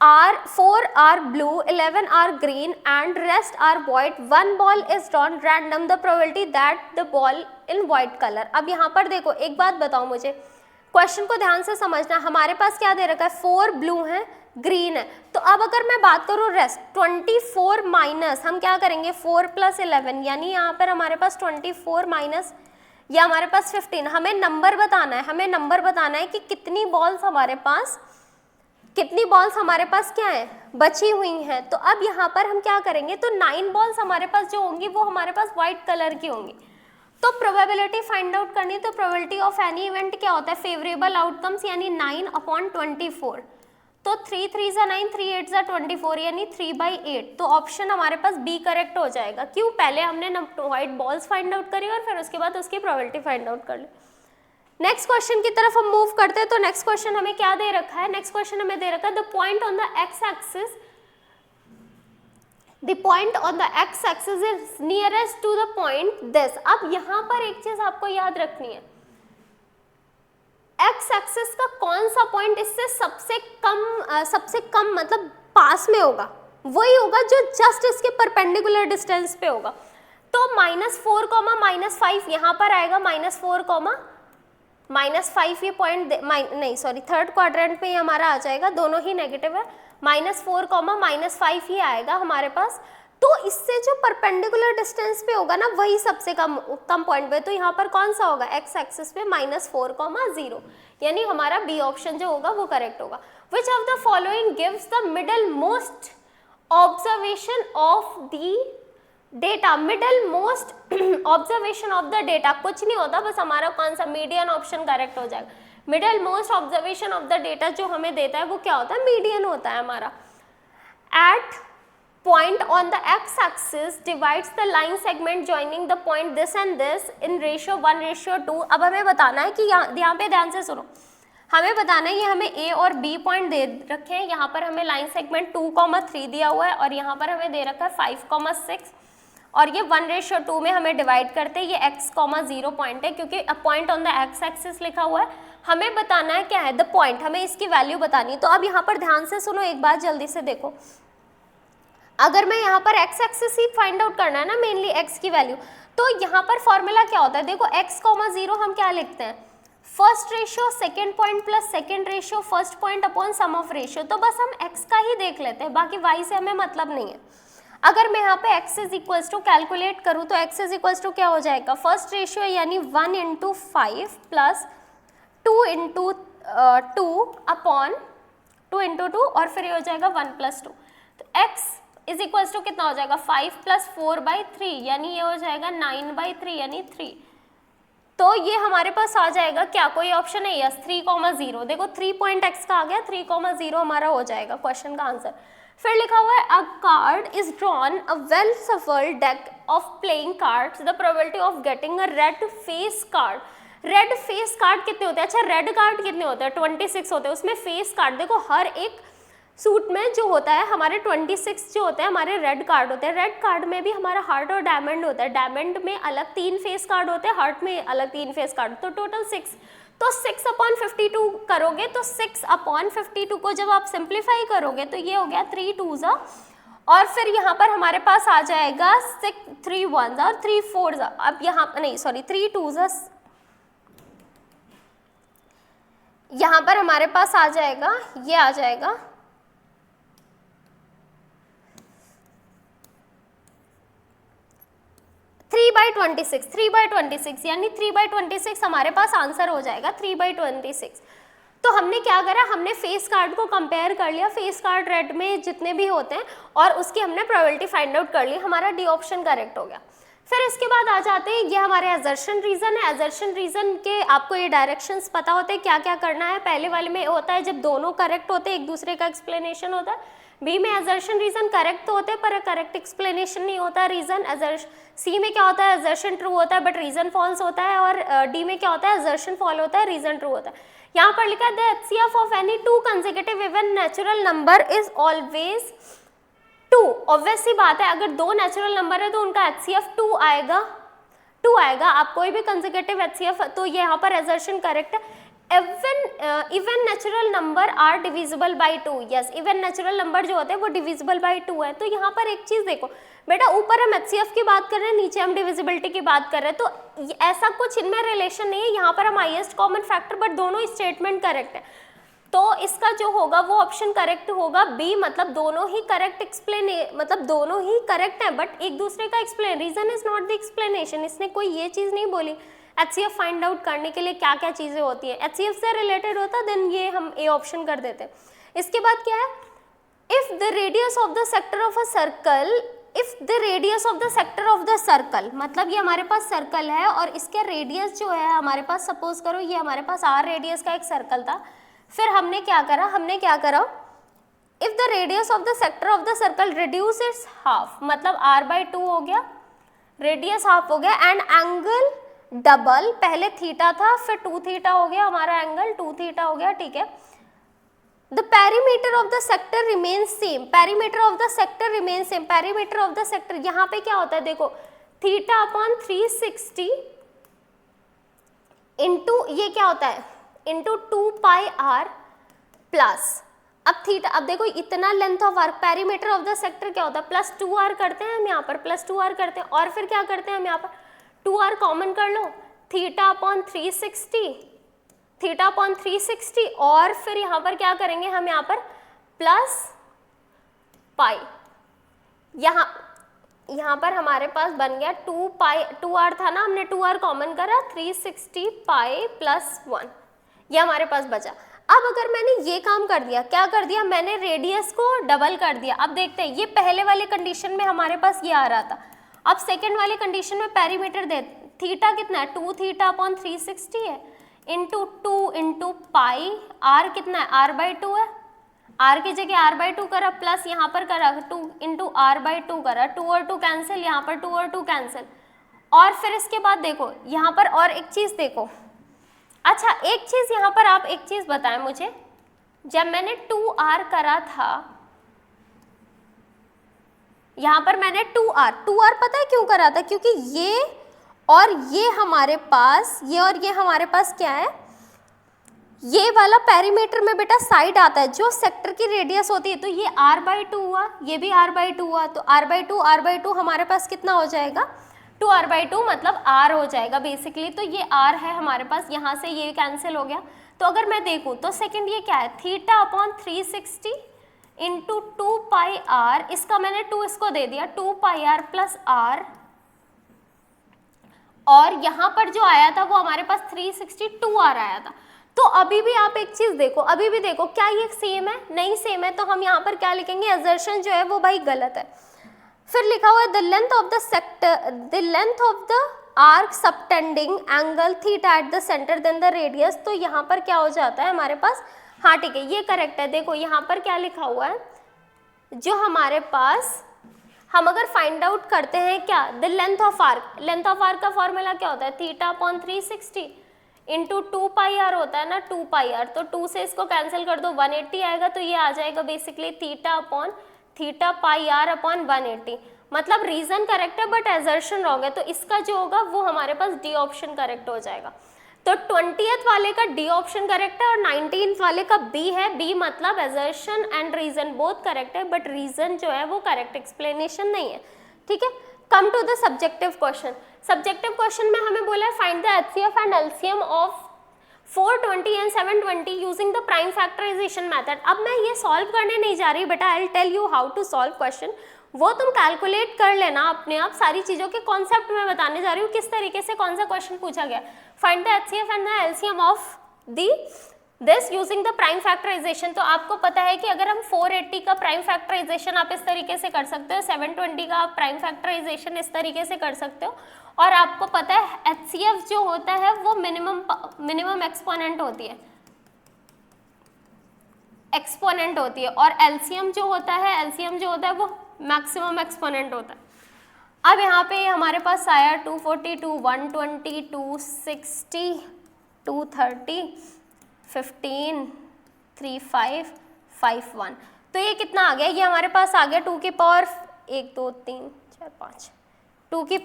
4 are blue, 11 are green and rest are white. One ball is drawn random. The probability that the ball in white color. अब यहाँ पर देखो एक बात बताओ मुझे, क्वेश्चन को ध्यान से समझना। हमारे पास क्या दे रखा है, 4 ब्लू है, ग्रीन है। तो अब अगर मैं बात करूँ रेस्ट 24 माइनस, हम क्या करेंगे 4 + 11 यानी यहाँ पर हमारे पास 24 माइनस या हमारे पास 15। हमें नंबर बताना है, हमें नंबर बताना है कि कितनी बॉल्स हमारे पास क्या है बची हुई हैं। तो अब यहाँ पर हम क्या करेंगे, तो 9 बॉल्स हमारे पास जो होंगी वो हमारे पास व्हाइट कलर की होंगी। तो प्रोबेबिलिटी फाइंड आउट करनी, तो प्रोबेबिलिटी ऑफ एनी इवेंट क्या होता है, फेवरेबल आउटकम्स यानी 9/24। तो 3 3 = 9, 3 8 = 24 यानी 3/8। तो ऑप्शन हमारे पास बी करेक्ट हो जाएगा। क्यों, पहले हमने व्हाइट बॉल्स फाइंड आउट करी और फिर उसके बाद उसकी प्रोबेबिलिटी फाइंड आउट कर ली। नेक्स्ट क्वेश्चन की तरफ हम मूव करते हैं। तो नेक्स्ट क्वेश्चन हमें क्या दे रखा है, नेक्स्ट क्वेश्चन हमें दे रखा है the point on the x axis is nearest to the point this. अब यहाँ पर एक चीज आपको याद रखनी है, एक्स एक्सिस का कौन सा पॉइंट इससे सबसे कम मतलब पास में होगा, वही होगा जो जस्ट इसके परपेंडिकुलर डिस्टेंस पे होगा। तो -4, -5 यहाँ पर आएगा, -4, -5 ये पॉइंट थर्ड क्वाड्रेंट में ये हमारा आ जाएगा, दोनों ही नेगेटिव है। -4, -5 ये आएगा हमारे पास। तो इससे जो परपेंडिकुलर डिस्टेंस पे होगा ना वही सबसे कम पॉइंट पे। तो यहाँ पर कौन सा होगा, एक्स एक्सिस पे -4, 0 यानी हमारा बी ऑप्शन जो होगा वो करेक्ट होगा। Which of the following gives the middle most observation of the data, middle most observation of the data, कुछ नहीं होता, बस हमारा कौन सा मीडियन ऑप्शन करेक्ट हो जाएगा। Middle most observation of the data जो हमें देता है वो क्या होता है, मीडियन होता है हमारा। At point on the x axis divides the line segment joining the point this and this in ratio 1:2। अब हमें बताना है कि यहाँ पे ध्यान से सुनो, हमें बताना है ये हमें ए और बी पॉइंट दे रखे हैं, यहाँ पर हमें लाइन सेगमेंट 2,3 दिया हुआ है और यहाँ पर हमें दे रखा है 5,6 और ये 1:2 में हमें डिवाइड करते हैं। ये x, 0 पॉइंट है क्योंकि point on the x axis लिखा हुआ है। हमें बताना है क्या है, द पॉइंट, हमें इसकी वैल्यू बतानी है। तो अब यहाँ पर ध्यान से सुनो, एक बात जल्दी से देखो, अगर मैं यहाँ पर x एक्सिस ही फाइंड आउट करना है ना, मेनली x की वैल्यू, तो यहाँ पर फॉर्मूला क्या होता है, देखो x, 0 हम क्या लिखते हैं, first ratio second point plus second ratio first point upon sum of ratio. तो बस हम x का ही देख लेते हैं, बाकी y से हमें मतलब नहीं है। अगर मैं यहाँ पे x is equals to calculate करूँ तो x इज इक्वल्स टू क्या हो जाएगा, फर्स्ट रेशियो यानी 1/5 प्लस 2/2 अपॉन 2/2 और फिर ये हो जाएगा 1+2। तो x इज इक्वल्स टू कितना हो जाएगा, 5 + 4/3 यानी ये हो जाएगा 9/3 यानी 3। तो ये हमारे पास आ जाएगा क्या, कोई ऑप्शन है, यस 3,0। देखो 3 पॉइंट x का आ गया, 3,0 हमारा हो जाएगा क्वेश्चन का आंसर। फिर लिखा हुआ है अ card is drawn a well shuffled deck of playing cards, the probability of getting a red face card red face card कितने होते हैं? अच्छा रेड कार्ड कितने होते हैं? 26 होते हैं। उसमें फेस कार्ड देखो हर एक सूट में जो होता है हमारे 26 जो होते हैं हमारे रेड कार्ड होते हैं। रेड कार्ड में भी हमारा हार्ट और डायमंड होता है। डायमंड में अलग 3 फेस कार्ड होते हैं, हार्ट में अलग 3 फेस कार्ड, तो टोटल 6। तो 6/52 करोगे तो 6/52 को जब आप सिंप्लीफाई करोगे तो ये हो गया 3 2s और फिर यहाँ पर हमारे पास आ जाएगा 6 3 1s और 3 4s। अब यहाँ नहीं सॉरी 3 2s, यहाँ पर हमारे पास आ जाएगा, ये आ जाएगा 3/26, 3/26 यानी 3/26 हमारे पास आंसर हो जाएगा 3/26। तो हमने क्या करा, हमने फेस कार्ड को कंपेयर कर लिया, फेस कार्ड रेड में जितने भी होते हैं और उसकी हमने प्रोबेबिलिटी फाइंड आउट कर ली, हमारा डी ऑप्शन करेक्ट हो गया। फिर इसके बाद आ जाते हैं, ये हमारे असर्शन रीजन है। असर्शन रीजन के आपको ये डायरेक्शंस पता होते हैं क्या क्या करना है। पहले वाले में होता है जब दोनों करेक्ट होते हैं एक दूसरे का एक्सप्लेनेशन होता है। बी में असर्शन रीजन करेक्ट तो होते हैं पर करेक्ट एक्सप्लेनेशन नहीं होता रीजन। सी में क्या होता है, असर्शन ट्रू होता है बट रीजन फॉल्स होता है। और डी में क्या होता है, असर्शन फॉल होता है रीजन ट्रू होता है। यहाँ पर लिखा है the HCF of any 2 consecutive even natural number is always 2। Obvious सी बात है, अगर 2 नेचुरल नंबर है तो उनका एचसीएफ 2 आएगा, 2 आएगा। आप कोई भी कंसेक्यूटिव एचसीएफ, तो ये यहाँ पर असर्शन करेक्ट है। Even natural number are divisible by 2। Yes, even natural number जो होते हैं वो डिविजिबल बाई 2 है। तो यहाँ पर एक चीज देखो बेटा, ऊपर हम एचसीएफ की बात कर रहे हैं, नीचे हम डिविजिबिलिटी की बात कर रहे हैं, तो ऐसा कुछ इनमें रिलेशन नहीं है। यहाँ पर हम हाईएस्ट कॉमन फैक्टर, बट दोनों स्टेटमेंट करेक्ट है, तो इसका जो होगा वो ऑप्शन करेक्ट होगा बी। मतलब दोनों ही करेक्ट मतलब दोनों ही करेक्ट है बट एक दूसरे का explain, reason is not the explanation. इसने कोई ये चीज नहीं बोली एचसीएफ फाइंड आउट करने के लिए क्या क्या चीजें होती है, एचसीएफ से रिलेटेड होता देन ये हम ए ऑप्शन कर देते हैं। इसके बाद क्या है, if the radius of the sector of a circle, if the radius of the sector of the circle, मतलब ये हमारे पास सर्कल है और इसके रेडियस जो है हमारे पास, सपोज करो ये हमारे पास r रेडियस का एक सर्कल था। फिर हमने क्या करा, if the radius of the sector of the circle reduce it's half, मतलब r/2 हो गया, रेडियस हाफ हो गया, एंड एंगल डबल, पहले थीटा था फिर 2 थीटा हो गया, हमारा एंगल 2 थीटा हो गया, ठीक है। The perimeter of the sector remains same, perimeter of the sector remains same, perimeter of the sector यहाँ पे क्या होता है देखो, θ/360 इंटू ये क्या होता है, इंटू 2πr प्लस, अब थीटा, अब देखो इतना length of arc, perimeter of the sector क्या होता है, +2r करते हैं हम यहाँ पर, +2r करते हैं और फिर क्या करते हैं हम यहाँ पर 2r कॉमन कर लो, θ/360 और फिर यहाँ पर क्या करेंगे हम यहाँ पर प्लस पाई, यहाँ पर हमारे पास बन गया 2r था ना, हमने 2r कॉमन करा, 360 पाई प्लस 1, ये हमारे पास बचा। अब अगर मैंने ये काम कर दिया, क्या कर दिया, मैंने रेडियस को डबल कर दिया। अब देखते हैं, ये पहले वाले कंडीशन में हमारे पास ये आ रहा था, अब सेकेंड वाले कंडीशन में पेरीमीटर दे, थीटा कितना है, 2θ/360 है, इंटू 2 इंटू पाई, आर कितना है, r/2 है, r की जगह r/2 करा, प्लस यहाँ पर करा 2 इंटू r/2 करा, 2 और 2 कैंसिल, यहाँ पर 2 और 2 कैंसिल। और फिर इसके बाद देखो यहाँ पर और एक चीज़ देखो, अच्छा एक चीज़ यहाँ पर आप एक चीज़ बताएं मुझे, जब मैंने 2r करा था, यहाँ पर मैंने 2r पता है क्यों करा था, क्योंकि ये और ये हमारे पास, ये और ये हमारे पास क्या है, ये वाला पेरीमीटर में बेटा साइड आता है जो सेक्टर की रेडियस होती है, तो ये r/2 हुआ, ये भी r/2 हुआ, तो r/2 हमारे पास कितना हो जाएगा, 2r/2 मतलब r हो जाएगा बेसिकली। तो ये r है हमारे पास, यहाँ से ये कैंसिल हो गया। तो अगर मैं देखूँ तो सेकंड ये क्या है, θ/360 इंटू 2πr, इसका मैंने 2 इसको दे दिया, 2πr प्लस r, और यहाँ पर जो आया था वो हमारे पास 362r आया था। तो अभी भी आप एक चीज़ देखो, अभी भी देखो क्या ये सेम है, नहीं सेम है, तो हम यहाँ पर क्या लिखेंगे, असर्शन जो है वो भाई गलत है। फिर लिखा हुआ है the length of the sector, the length of the arc subtending angle theta at the centre then the radius, तो यहाँ पर क्या हो जाता है हमारे पास, हाँ ठीक है ये करेक्ट है। देखो यहाँ पर क्या लिखा हुआ है, जो हमारे पास हम अगर फाइंड आउट करते हैं क्या, the length of arc, length of arc का फॉर्मूला क्या होता है, θ/360 इंटू 2 पाई आर होता है ना, 2 पाई आर, तो 2 से इसको कैंसिल कर दो, 180 आएगा, तो ये आ जाएगा basically theta upon theta pi R upon 180। मतलब रीजन करेक्ट है बट एजर्शन रॉन्ग है, तो इसका जो होगा वो हमारे पास डी ऑप्शन करेक्ट हो जाएगा। तो 20th वाले का डी ऑप्शन करेक्ट है और 19th वाले का बी है। बी मतलब assertion and reason both correct है, बट रीजन जो है वो करेक्ट एक्सप्लेनेशन नहीं है, ठीक है। Come to the subjective question. Subjective question में हमें बोला है find the HCF and LCM of 420 and 720 using the prime factorisation method. अब मैं ये सॉल्व करने नहीं जा रही बेटा, I will tell you how to solve question, वो तुम कैलकुलेट कर लेना अपने आप। सारी चीज़ों के कॉन्सेप्ट मैं बताने जा रही हूँ, किस तरीके से कौन सा क्वेश्चन पूछा गया। Find the HCF and the LCM of this using the prime factorisation. तो आपको पता है कि अगर हम 480 का प्राइम फैक्टराइजेशन आप इस तरीके से कर सकते हो, 720 का आप प्राइम फैक्टराइजेशन इस तरीके से कर सकते हो, और आपको पता है एचसीएफ जो होता है वो मिनिमम एक्सपोनेंट होती है, और एलसीएम जो होता है वो मैक्सिमम एक्सपोनेंट होता है। अब यहाँ पे हमारे पास आया 240, 120, 260, 230, 15, 35, 51। तो ये कितना आ गया, ये हमारे पास आ गया 2 की पावर 1 2 3 4 5, 2 की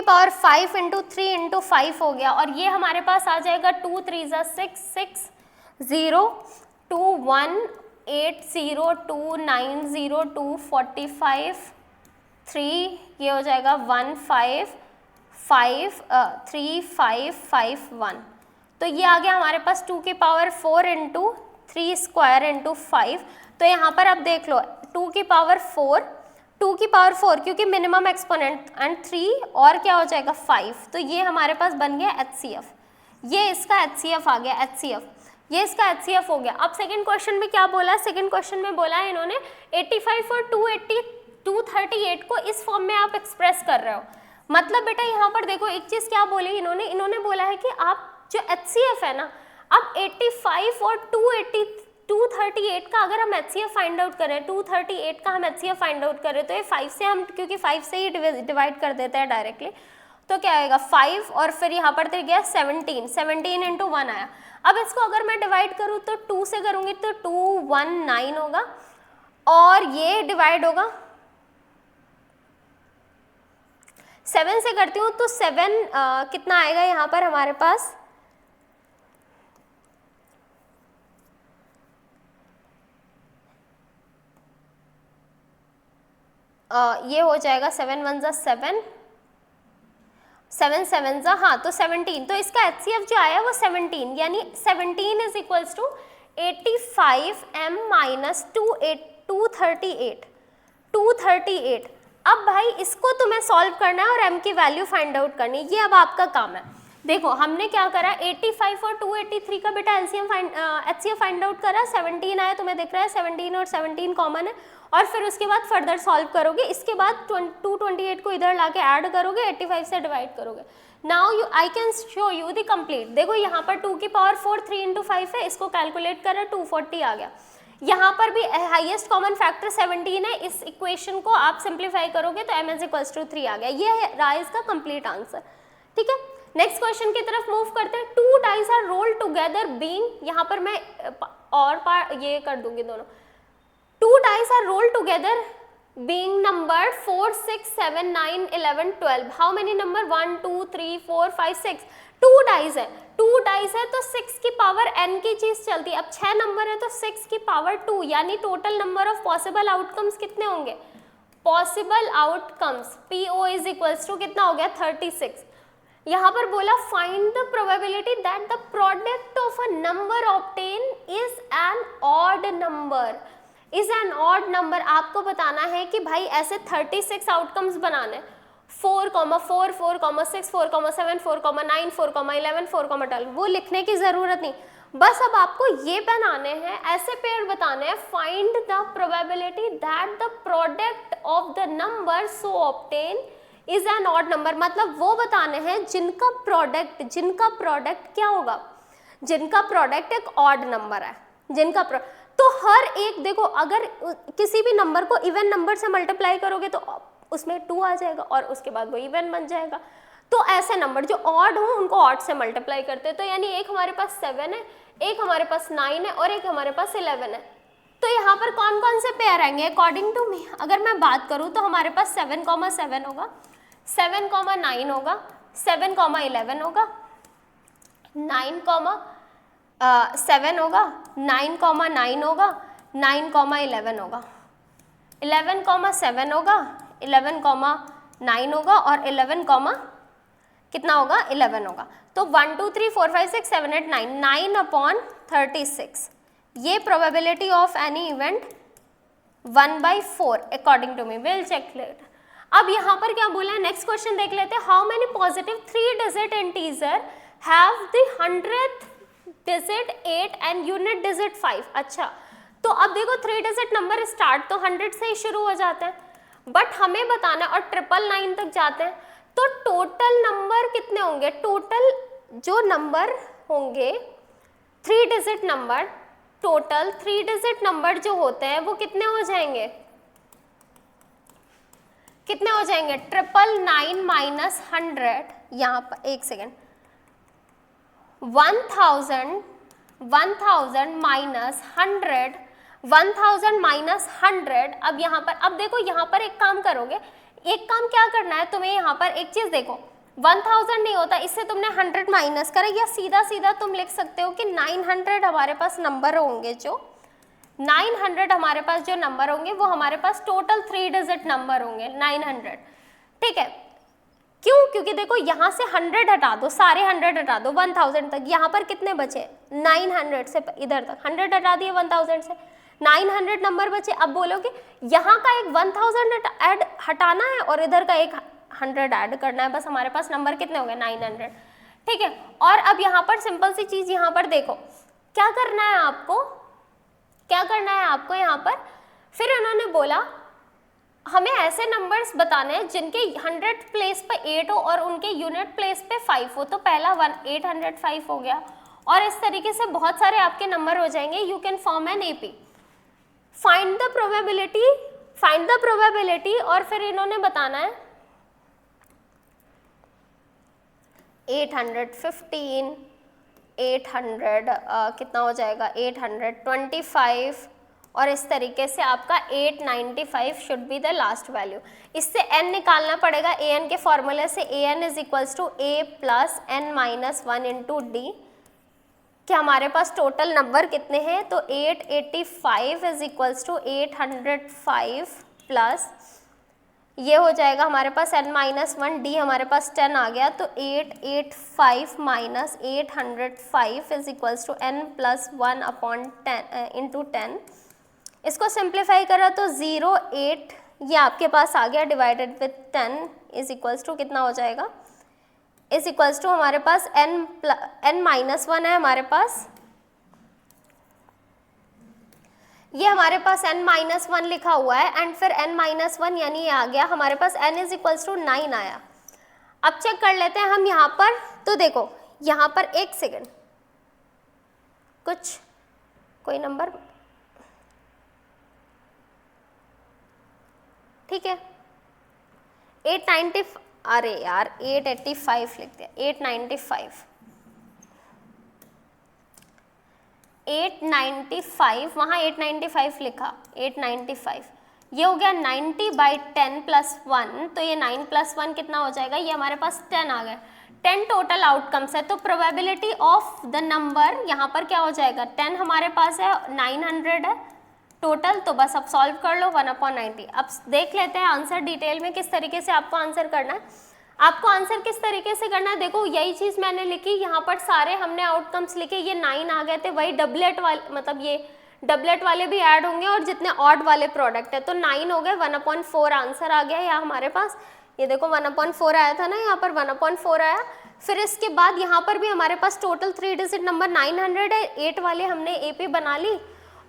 पावर 5 इंटू 3 इंटू 5 हो गया, और ये हमारे पास आ जाएगा 2 3 6 6 0 2 1 8 0 2 9 0 2 45 3, ये हो जाएगा 1 5 5 3 5 5 1। तो ये आ गया हमारे पास 2 की पावर 4 इंटू 3 स्क्वायर इंटू 5। तो यहाँ पर आप देख लो 2 की पावर 4 क्योंकि मिनिमम एक्सपोनेंट एंड 3 और क्या हो जाएगा 5, तो ये हमारे पास बन गया एचसीएफ। ये इसका एचसीएफ आ गया, ये इसका एचसीएफ हो गया। अब सेकंड क्वेश्चन में क्या बोला है, सेकंड क्वेश्चन में बोला है इन्होंने 85 और 238 को इस फॉर्म में आप एक्सप्रेस कर रहे हो। मतलब बेटा यहाँ पर देखो एक चीज क्या बोली इन्होंने बोला है कि आप जो एचसीएफ है ना, अब 85 और 238 का अगर हम एचसीएफ फाइंड आउट करें, 238 का हम एचसीएफ फाइंड आउट करें, तो ये 5 से हम, क्योंकि 5 से ही डिवाइड कर देते हैं डायरेक्टली, तो क्या आएगा 5 और फिर यहाँ पर तो गया 17 इंटू 1 आया। अब इसको अगर मैं डिवाइड करूँ तो 2 से करूँगी तो 219 होगा, और ये डिवाइड होगा 7 से करती हूँ तो 7 कितना आएगा यहाँ पर हमारे पास, ये हो जाएगा 7 1 जा 7 7 7 जा, हाँ तो 17। तो इसका एचसीएफ जो आया वो 17, यानी 17 is equals to 85m minus 238। अब भाई इसको तुम्हें सॉल्व करना है और m की वैल्यू फाइंड आउट करनी है, ये अब आपका काम है। देखो हमने क्या करा, 85 और 283 का बेटा एचसीएफ फाइंड आउट करा, 17 आया, तुम्हें दिख रहा है 17 और 17 कॉमन है, और फिर उसके बाद फर्दर सॉल्व करोगे। इसके बाद 228 को इधर लाके ऐड करोगे, 85 से डिवाइड करोगे। Now I can show you the complete. देखो यहाँ पर 2 की पावर 4 3 इंटू 5 है, इसको कैलकुलेट करा 240 आ गया। यहाँ पर भी हाईएस्ट कॉमन फैक्टर 17 है, इस इक्वेशन को आप सिंप्लीफाई करोगे तो m इक्वल्स टू 3 आ गया। ये है राइज का कंप्लीट आंसर, ठीक है। नेक्स्ट क्वेश्चन की तरफ मूव करते हैं। 2 dice are rolled together being, यहाँ पर मैं और ये कर दूंगी दोनों। 2 dice are rolled together being numbered 4 6 7 9 11 12। how many number 1 2 3 4 5 6, 2 dice है, 2 dice है तो 6 की पावर n की चीज चलती है। अब 6 नंबर है तो 6 की पावर 2, यानी total number of possible outcomes कितने होंगे, possible outcomes PO is equals to कितना हो गया 36। यहाँ पर बोला find the probability that the product of a number obtain is an odd number, is an odd number. आपको बताना है कि भाई ऐसे 36 आउटकम्स बनाने, 4, 4, 4, 6, 4, 7, 4, 9, 4, 11, 4, 12, वो लिखने की जरूरत नहीं, बस अब आपको ये बनाने हैं, ऐसे पेयर बताने हैं। Find the probability that the product of the number so obtain is an odd number, मतलब वो बताने हैं जिनका प्रोडक्ट क्या होगा, जिनका प्रोडक्ट एक ऑड नंबर है, तो हर एक देखो अगर किसी भी नंबर को इवन नंबर से मल्टीप्लाई करोगे तो उसमें 2 आ जाएगा और उसके बाद वो इवन बन जाएगा। तो ऐसे नंबर जो ऑड हो उनको ऑड से मल्टीप्लाई करते हैं। तो यानी एक हमारे पास 7 है, एक हमारे पास 9 है और एक हमारे पास 11 है। तो यहाँ पर कौन कौन से पेयर आएंगे अकॉर्डिंग टू मी? अगर मैं बात करूँ तो हमारे पास 7,7 होगा, 7,9 होगा, 7,11 होगा, 9,7 होगा, 9,9 होगा, 9,11 होगा, 11,7 होगा, 11,9 होगा और 11, कितना होगा 11 होगा। तो 1 2 3 4 5 6 7 8 9 9/36 ये probability of any event 1/4 according to me, will check let. अब यहाँ पर क्या बोला है, नेक्स्ट क्वेश्चन देख लेते हैं। How many positive 3 digit integer have the 100th digit 8 and unit digit 5। अच्छा, तो अब देखो 3 डिजिट नंबर स्टार्ट तो 100 से ही शुरू हो जाते हैं, बट हमें बताना और 999 तक जाते हैं, तो टोटल नंबर कितने होंगे? टोटल जो नंबर होंगे 3 digit number, total 3 digit number जो होते हैं वो कितने हो जाएंगे? कितने हो जाएंगे? 999 माइनस 100, यहाँ पर एक सेकेंड, 1000 माइनस 100, 1000 माइनस 100। अब यहाँ पर, अब देखो यहाँ पर एक काम करोगे, एक काम क्या करना है तुम्हें, यहाँ पर एक चीज देखो, 1000 नहीं होता, इससे तुमने 100 माइनस करा, या सीधा सीधा तुम लिख सकते हो कि 900 हमारे पास नंबर होंगे, जो 900 हमारे पास जो नंबर होंगे वो हमारे पास टोटल 3 डिजिट नंबर होंगे 900। ठीक है, क्यों? क्योंकि देखो यहाँ से 100 हटा दो, सारे 100 हटा दो 1000 तक, यहाँ पर कितने बचे? 900 से इधर तक 100 हटा दिए 1000 से, 900 नंबर बचे। अब बोलोगे यहाँ का एक 1000 ऐड हटाना है और इधर का एक 100 ऐड करना है, बस हमारे पास नंबर कितने हो गए? 900। ठीक है, और अब यहाँ पर सिंपल सी चीज, यहाँ पर देखो क्या करना है आपको, क्या करना है आपको यहाँ पर, फिर उन्होंने बोला हमें ऐसे नंबर्स बताने हैं जिनके 100 प्लेस पे 8 हो और उनके यूनिट प्लेस पे 5 हो। तो पहला 805 हो गया, और इस तरीके से बहुत सारे आपके नंबर हो जाएंगे। You can form an AP, find the probability, और फिर इन्होंने बताना है 815, 800 कितना हो जाएगा 825, और इस तरीके से आपका 895 should be the last value. इससे n निकालना पड़ेगा an के फॉर्मूले से, an is equals to a plus n minus 1 into D. कि हमारे पास टोटल नंबर कितने हैं, तो 885 इज इक्वल्स टू 805 प्लस ये हो जाएगा हमारे पास n माइनस 1, डी हमारे पास 10 आ गया, तो 885 minus 805 is equals to n plus 1 upon 10 into 10। इसको सिंप्लीफाई करा तो 08 ये आपके पास आ गया, divided with 10 is equals to कितना हो जाएगा, इज इक्वल्स टू हमारे पास n माइनस 1 है हमारे पास, ये हमारे पास n माइनस 1 लिखा हुआ है, एंड फिर n माइनस 1 यानी ये आ गया हमारे पास n इज इक्वल्स टू 9 आया। अब चेक कर लेते हैं हम यहाँ पर, तो देखो यहाँ पर एक सेकेंड, कुछ कोई नंबर, ठीक है 890, अरे यार 885 लिख दिया, 895, 895 वहाँ 895 लिखा, 895 ये हो गया 90/10 प्लस 1, तो ये 9 प्लस 1 कितना हो जाएगा, ये हमारे पास 10 आ गया। 10 टोटल आउटकम्स है, तो प्रोबेबिलिटी ऑफ द नंबर यहाँ पर क्या हो जाएगा, 10 हमारे पास है, 900 है टोटल, तो बस अब सॉल्व कर लो 1/90। अब देख लेते हैं आंसर डिटेल में किस तरीके से आपको आंसर करना है। आपको आंसर किस तरीके से करना है, देखो यही चीज़ मैंने लिखी, यहाँ पर सारे हमने आउटकम्स लिखे, ये 9 आ गए थे, वही डबलेट वाले, मतलब ये डबलेट वाले भी ऐड होंगे और जितने ऑड वाले प्रोडक्ट है, तो 9 हो गए, 1/4 आंसर आ गया यहाँ हमारे पास। ये देखो 1/4 आया था ना, यहाँ पर 1/4 आया। फिर इसके बाद यहाँ पर भी हमारे पास टोटल 3 डिजिट नंबर 900 है, 8 वाले हमने एपी बना ली,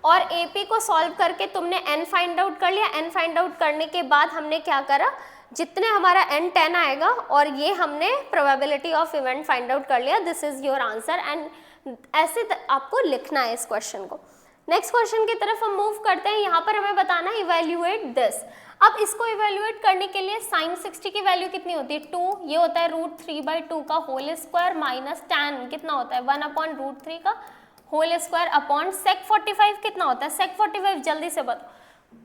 और एपी को सॉल्व करके तुमने एन फाइंड आउट कर लिया। एन फाइंड आउट करने के बाद हमने क्या करा, जितने हमारा n 10 आएगा और ये हमने probability of event find out कर लिया, this is your answer. And ऐसे आपको लिखना है इस क्वेश्चन को। नेक्स्ट क्वेश्चन की तरफ हम मूव करते हैं। यहाँ पर हमें बताना है इवेल्युएट दिस। अब इसको इवेल्युएट करने के लिए sin 60 की वैल्यू कितनी होती है 2, ये होता है √3/2 का होल स्क्वायर माइनस tan कितना होता है 1/√3 का होल स्क्वायर अपॉन sec 45 कितना होता है sec 45 जल्दी से बताओ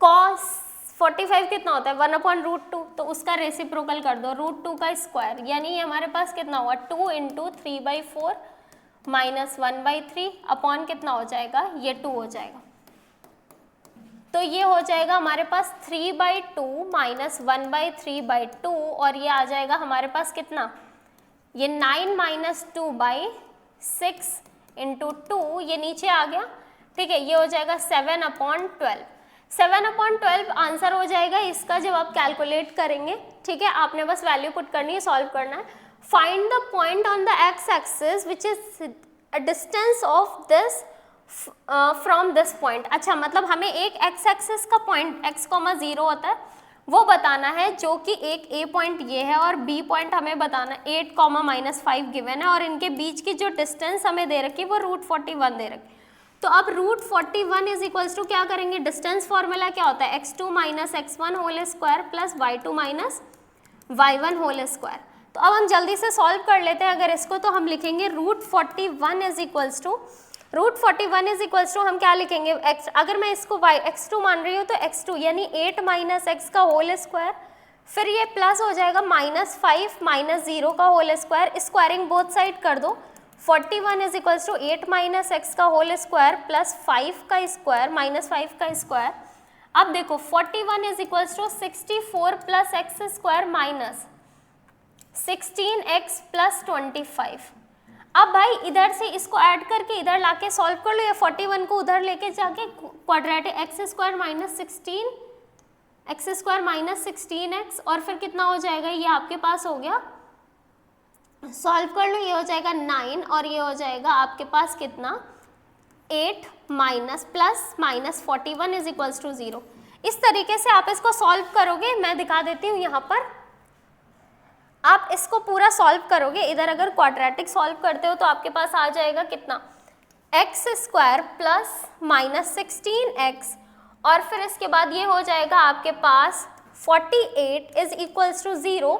cos 45 कितना होता है 1/√2, तो उसका रेसिप्रोकल कर दो √2 का स्क्वायर, यानी ये हमारे पास कितना हुआ 2 × 3/4 माइनस 1/3 अपॉन कितना हो जाएगा ये 2 हो जाएगा। तो ये हो जाएगा हमारे पास 3/2 माइनस 1/3/2 और ये आ जाएगा हमारे पास कितना ये 9 - 2/6 × 2 ये नीचे आ गया, ठीक है, ये हो जाएगा 7/12। 7/12 आंसर हो जाएगा इसका जब आप कैलकुलेट करेंगे, ठीक है, आपने बस वैल्यू पुट करनी है, सॉल्व करना है। Find the point on the x axis which is a distance of this from this point. अच्छा, मतलब हमें एक एक्स एक्सिस का पॉइंट x, 0 होता है वो बताना है, जो कि एक a पॉइंट ये है और b पॉइंट हमें बताना 8, -5 गिवन है और इनके बीच की जो डिस्टेंस हमें दे रखी है वो √41 दे रखी। तो अब √41 इज इक्वल्स टू क्या करेंगे, डिस्टेंस फॉर्मूला क्या होता है x2 - x1 whole square plus y2 - y1 whole square. तो अब हम जल्दी से सॉल्व कर लेते हैं अगर इसको, तो हम लिखेंगे √41 इज इक्वल्स टू हम क्या लिखेंगे x, अगर मैं इसको x2 मान रही हूँ तो x2 यानी 8 - x का होल स्क्वायर, फिर ये प्लस हो जाएगा -5 - 0 का whole square, squaring both side कर दो। 41 इज इक्वल्स टू 8 - x का होल स्क्वायर प्लस 5 का स्क्वायर माइनस 5 का स्क्वायर। अब देखो 41 is equals to 64 plus x square minus 16x plus 25। अब भाई इधर से इसको ऐड करके इधर लाके सॉल्व कर लो, या 41 को उधर लेके जाके quadratic x square minus 16x और फिर कितना हो जाएगा, ये आपके पास हो गया, सॉल्व कर लो, ये हो जाएगा 9 और ये हो जाएगा आपके पास कितना 8 minus plus minus 41 is equals to 0। इस तरीके से आप इसको सॉल्व करोगे, मैं दिखा देती हूँ यहाँ पर, आप इसको पूरा सॉल्व करोगे। इधर अगर क्वाड्रेटिक सॉल्व करते हो तो आपके पास आ जाएगा कितना x square plus minus 16x और फिर इसके बाद ये हो जाएगा आपके पास 48 इज इक्वल्स टू 0।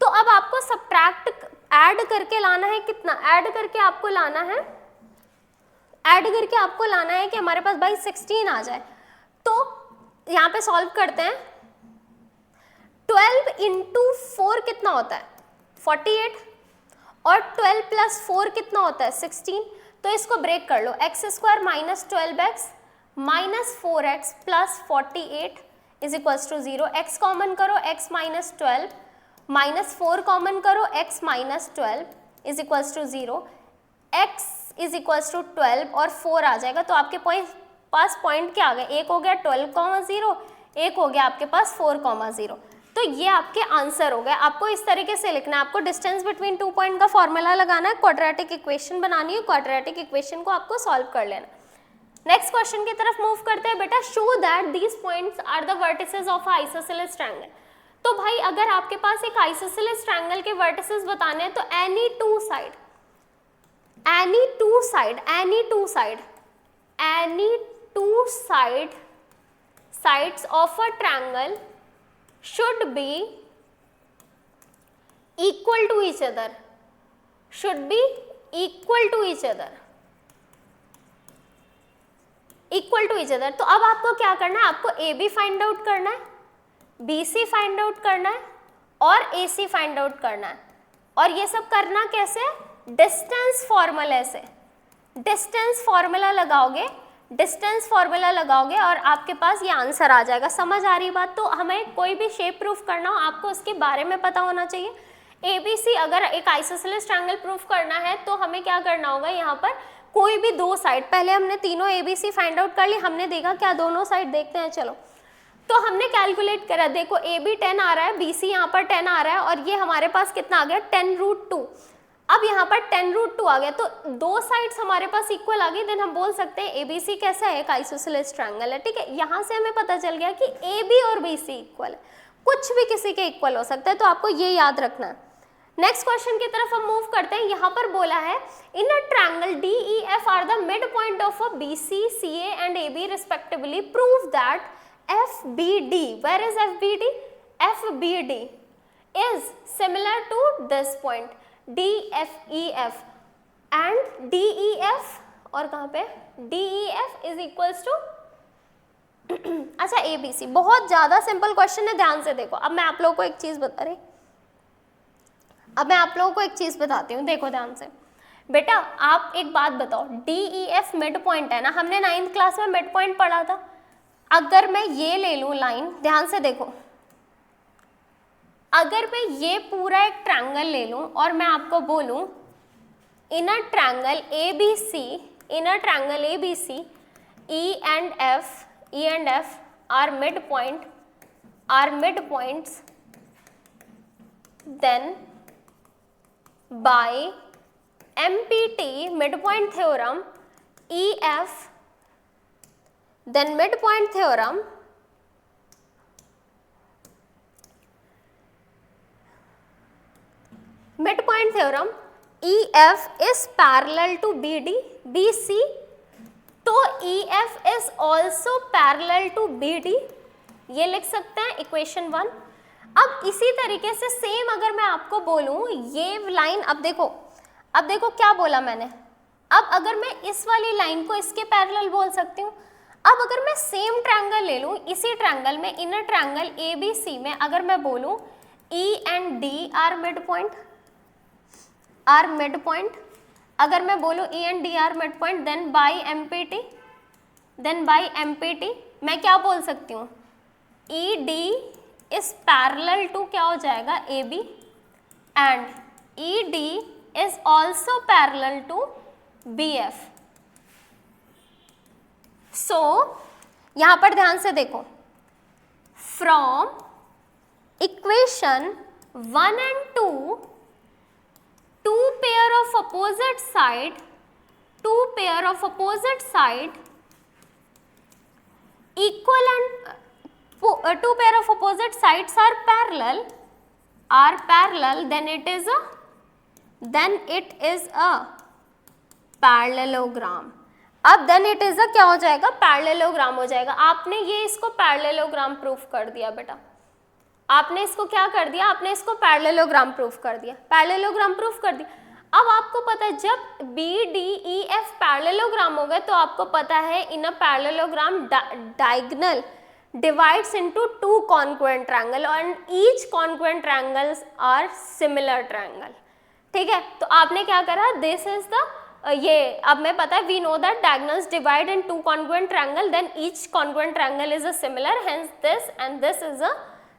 तो अब आपको सब्ट्रैक्ट ऐड करके लाना है कितना, ऐड करके आपको लाना है कि हमारे पास भाई 16 आ जाए। तो यहाँ पे सॉल्व करते हैं, 12 × 4 कितना होता है 48 और 12 + 4 कितना होता है 16। तो इसको ब्रेक कर लो, x square minus 12x minus 4x plus 48 is equals to 0। X common करो, x माइनस 12 माइनस 4 कॉमन करो, x minus 12 is equals to 0। x is equals to 12 और 4 आ जाएगा। तो आपके पास पॉइंट क्या आ गया, एक हो गया 12,0, एक हो गया आपके पास 4,0। तो ये आपके आंसर हो गए। आपको इस तरीके से लिखना है, आपको डिस्टेंस बिटवीन 2 पॉइंट का फॉर्मूला लगाना है, क्वाड्रेटिक इक्वेशन बनानी है, क्वाड्रेटिक इक्वेशन को आपको सॉल्व कर लेना। नेक्स्ट क्वेश्चन की तरफ मूव करते हैं बेटा। Show that these points are the vertices of isosceles triangle. तो भाई अगर आपके पास एक आइसोसेलेस ट्रायंगल के वर्टिसेस बताने हैं तो any two sides of a triangle should be equal to each other, तो अब आपको क्या करना है, आपको AB फाइंड आउट करना है, BC फाइंड आउट करना है और AC फाइंड आउट करना है। और ये सब करना कैसे, डिस्टेंस फॉर्मूला से, डिस्टेंस फॉर्मूला लगाओगे और आपके पास ये आंसर आ जाएगा। समझ आ रही बात। तो हमें कोई भी शेप प्रूफ करना हो आपको उसके बारे में पता होना चाहिए। ABC अगर एक आइसोसेलेस ट्रायंगल प्रूफ करना है तो हमें क्या करना होगा, यहाँ पर कोई भी दो साइड, पहले हमने तीनों ABC फाइंड आउट कर ली, हमने देखा क्या दोनों साइड देखते हैं, चलो तो हमने कैलकुलेट करा, देखो AB 10 आ रहा है, BC यहाँ पर 10 आ रहा है और ये हमारे पास कितना आ गया 10√2। अब यहाँ पर 10√2 आ गया, तो दो साइड्स हमारे पास इक्वल आ गई, देन हम बोल सकते हैं ABC कैसा है, एक आइसोसेलेस ट्रायंगल है। ठीक है, यहाँ से हमें पता चल गया कि AB और BC इक्वल है, कुछ भी किसी के इक्वल हो सकता है, तो आपको ये याद रखना है। नेक्स्ट क्वेश्चन की तरफ हम मूव करते हैं। यहाँ पर बोला है in a triangle DEF are the mid point of a BC, CA and AB respectively, prove that FBD, where is FBD? FBD is similar to this point DFEF and DEF, और कहाँ पे DEF is equals to अच्छा ABC। बहुत ज्यादा simple question है, ध्यान से देखो। अब मैं आप लोगों को एक चीज बताती हूँ, देखो ध्यान से। बेटा आप एक बात बताओ, DEF मिड पॉइंट है ना, हमने 9th क्लास में मिड पॉइंट पढ़ा था। अगर मैं ये ले लूं लाइन, ध्यान से देखो, अगर मैं ये पूरा एक ट्रायंगल ले लूं और मैं आपको बोलूं inner triangle ABC E and F are midpoints, then by MPT midpoint theorem EF, then midpoint theorem EF is parallel to BC, तो EF is also parallel to BD, ये लिख सकते हैं इक्वेशन 1। अब इसी तरीके से सेम अगर मैं आपको बोलूं ये लाइन, अब देखो क्या बोला मैंने। अब अगर मैं इस वाली लाइन को इसके पैरेलल बोल सकती हूँ। अब अगर मैं सेम ट्रायंगल ले लूँ, इसी ट्रायंगल में इनर ट्रायंगल ABC में अगर मैं बोलूँ E and D are midpoint, अगर मैं बोलूँ E and D are midpoint, then by MPT मैं क्या बोल सकती हूँ, ED is parallel to क्या हो जाएगा AB and ED is also parallel to BF। So यहाँ पर ध्यान से देखो, from equation 1 and 2, two pair of opposite side equal and two pair of opposite sides are parallel, then it is a parallelogram। अब then it is a क्या हो जाएगा, parallelogram हो जाएगा। आपने ये इसको पैरेललोग्राम प्रूफ कर दिया बेटा, आपने इसको क्या कर दिया, आपने इसको पैरेललोग्राम प्रूफ कर दिया, अब आपको पता है जब BDEF पैरेललोग्राम हो गए तो आपको पता है in a parallelogram diagonal divides into two congruent triangle and each congruent triangles are similar triangle। ठीक है, तो आपने क्या करा, this is the ये अब मैं पता है we know that diagonals divide in two congruent triangle, then each congruent triangle is a similar, hence this and this is a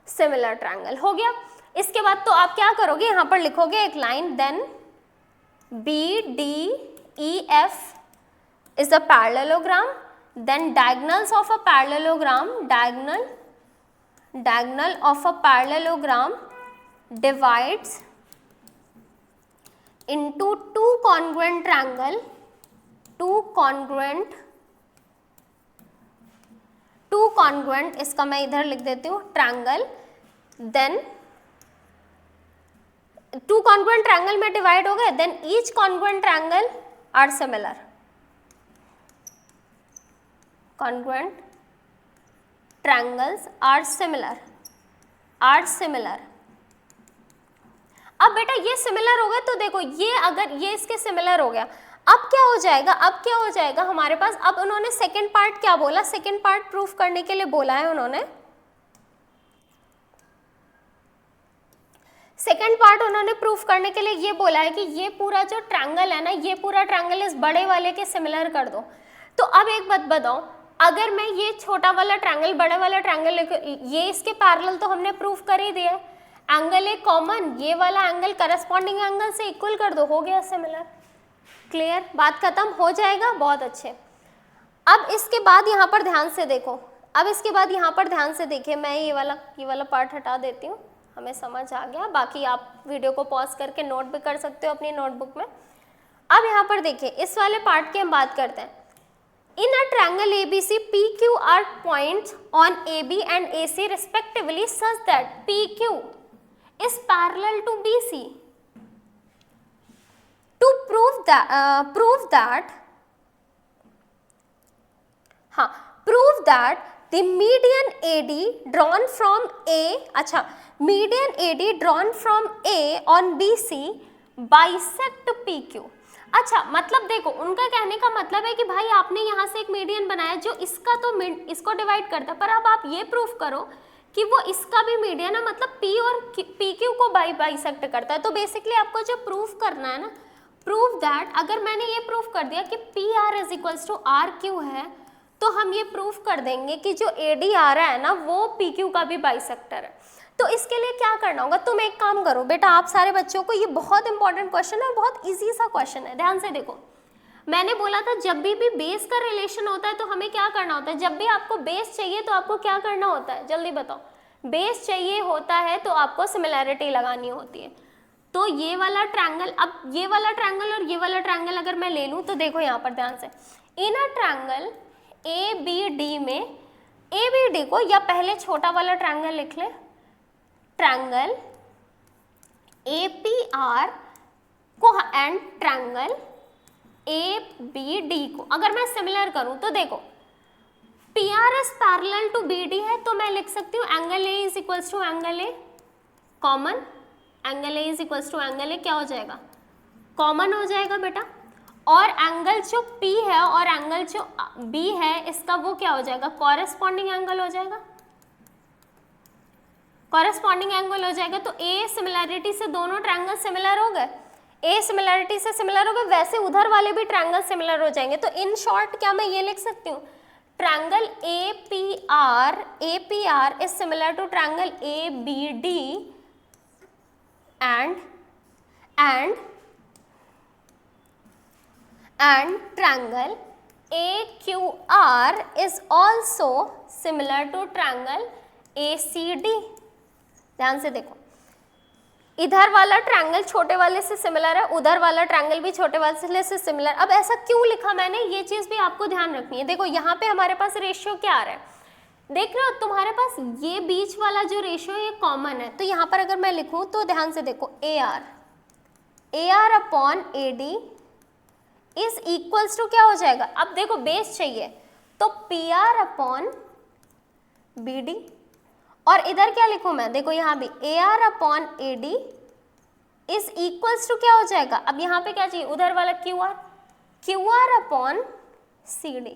similar triangle। हो गया। इसके बाद तो आप क्या करोगे, यहाँ पर लिखोगे एक line, then BDEF is a parallelogram, then diagonals of a parallelogram, diagonal of a parallelogram divides into two congruent triangle, इसका मैं इधर लिख देती हूँ triangle, then two congruent triangle में डिवाइड हो गए, then each congruent triangle are similar, congruent triangles are similar। अब बेटा ये सिमिलर हो गए तो देखो ये अगर ये इसके सिमिलर हो गया, अब क्या हो जाएगा हमारे पास। अब उन्होंने सेकंड पार्ट क्या बोला, सेकंड पार्ट प्रूफ करने के लिए बोला है उन्होंने, प्रूफ करने के लिए ये बोला है कि ये पूरा जो ट्रायंगल है ना, ये पूरा ट्रायंगल इस बड़े वाले के सिमिलर कर दो। तो अब एक बात बताओ, अगर मैं ये छोटा वाला ट्रायंगल बड़े वाला ट्रायंगल ये इसके पैरेलल तो हमने प्रूफ कर ही दिया है, एंगल ए कॉमन, ये वाला एंगल करस्पॉन्डिंग एंगल से इक्वल कर दो, हो गया सिमिलर। क्लियर, बात खत्म हो जाएगा, बहुत अच्छे। अब इसके बाद यहाँ पर ध्यान से देखो, देखिए मैं ये वाला पार्ट हटा देती हूँ, हमें समझ आ गया। बाकी आप वीडियो को पॉज करके नोट भी कर सकते हो अपनी नोटबुक में। अब यहाँ पर देखिए इस वाले पार्ट की हम बात करते हैं। In a triangle ABC PQ are points on AB and AC respectively such that PQ is parallel to BC। To prove that the median AD drawn from A, अच्छा median AD drawn from A on BC bisect PQ। अच्छा मतलब देखो उनका कहने का मतलब है कि भाई आपने यहाँ से एक मीडियन बनाया जो इसका तो इसको डिवाइड करता है, पर अब आप ये प्रूफ करो कि वो इसका भी मीडियन है, मतलब P और PQ को बाइसेक्ट करता है। तो बेसिकली आपको जो प्रूफ करना है ना, प्रूव दैट, अगर मैंने ये प्रूफ कर दिया कि PR is equals to RQ है, तो हम ये प्रूफ कर देंगे कि जो AD आ रहा है ना वो PQ का भी बाइसेक्टर है। तो इसके लिए क्या करना होगा, तुम एक काम करो बेटा, आप सारे बच्चों को, ये बहुत इंपॉर्टेंट क्वेश्चन है और बहुत इजी सा क्वेश्चन है, ध्यान से देखो। मैंने बोला था जब भी बेस का रिलेशन होता है तो हमें क्या करना होता है, जब भी आपको बेस चाहिए तो आपको क्या करना होता है, जल्दी बताओ। बेस चाहिए होता है तो आपको सिमिलैरिटी लगानी होती है। तो ये वाला ट्रायंगल, अब ये वाला ट्रायंगल और ये वाला ट्रायंगल अगर मैं ले लूँ तो देखो यहाँ पर ध्यान से, इन अ ट्रायंगल ABD में, ABD को या पहले छोटा वाला ट्रायंगल लिख ले, ट्रायंगल APR को एंड ट्रायंगल ABD को अगर मैं सिमिलर करूं तो देखो PR is parallel to BD है, तो मैं लिख सकती हूँ angle A is equals to angle A, common angle A is equals to angle A क्या हो जाएगा, कॉमन हो जाएगा बेटा। और एंगल जो P है और एंगल जो B है इसका वो क्या हो जाएगा, कॉरेस्पॉन्डिंग एंगल हो जाएगा, कॉरेस्पॉन्डिंग एंगल हो जाएगा। तो A सिमिलैरिटी से दोनों ट्रायंगल सिमिलर हो गए, A सिमिलैरिटी से सिमिलर हो गए, वैसे उधर वाले भी ट्रायंगल सिमिलर हो जाएंगे। तो इन शॉर्ट क्या मैं ये लिख सकती हूँ, triangle APR is similar to triangle ABD and triangle AQR is also similar to triangle ACD। ध्यान से देखो, इधर वाला ट्रायंगल छोटे वाले से सिमिलर है, उधर वाला ट्रायंगल भी छोटे वाले से सिमिलर। अब ऐसा क्यों लिखा मैंने, ये चीज़ भी आपको ध्यान रखनी है। देखो यहाँ पे हमारे पास रेशियो क्या आ रहा है, देख रहे हो तुम्हारे पास ये बीच वाला जो रेशियो है ये कॉमन है। तो यहाँ पर अगर मैं लिखूँ तो ध्यान से देखो, AR upon AD is equals to क्या हो जाएगा, अब देखो बेस चाहिए तो PR अपॉन BD, और इधर क्या लिखूं मैं, देखो यहाँ भी AR upon AD is equals to क्या हो जाएगा, अब यहाँ पे क्या चाहिए, उधर वाला QR अपॉन CD।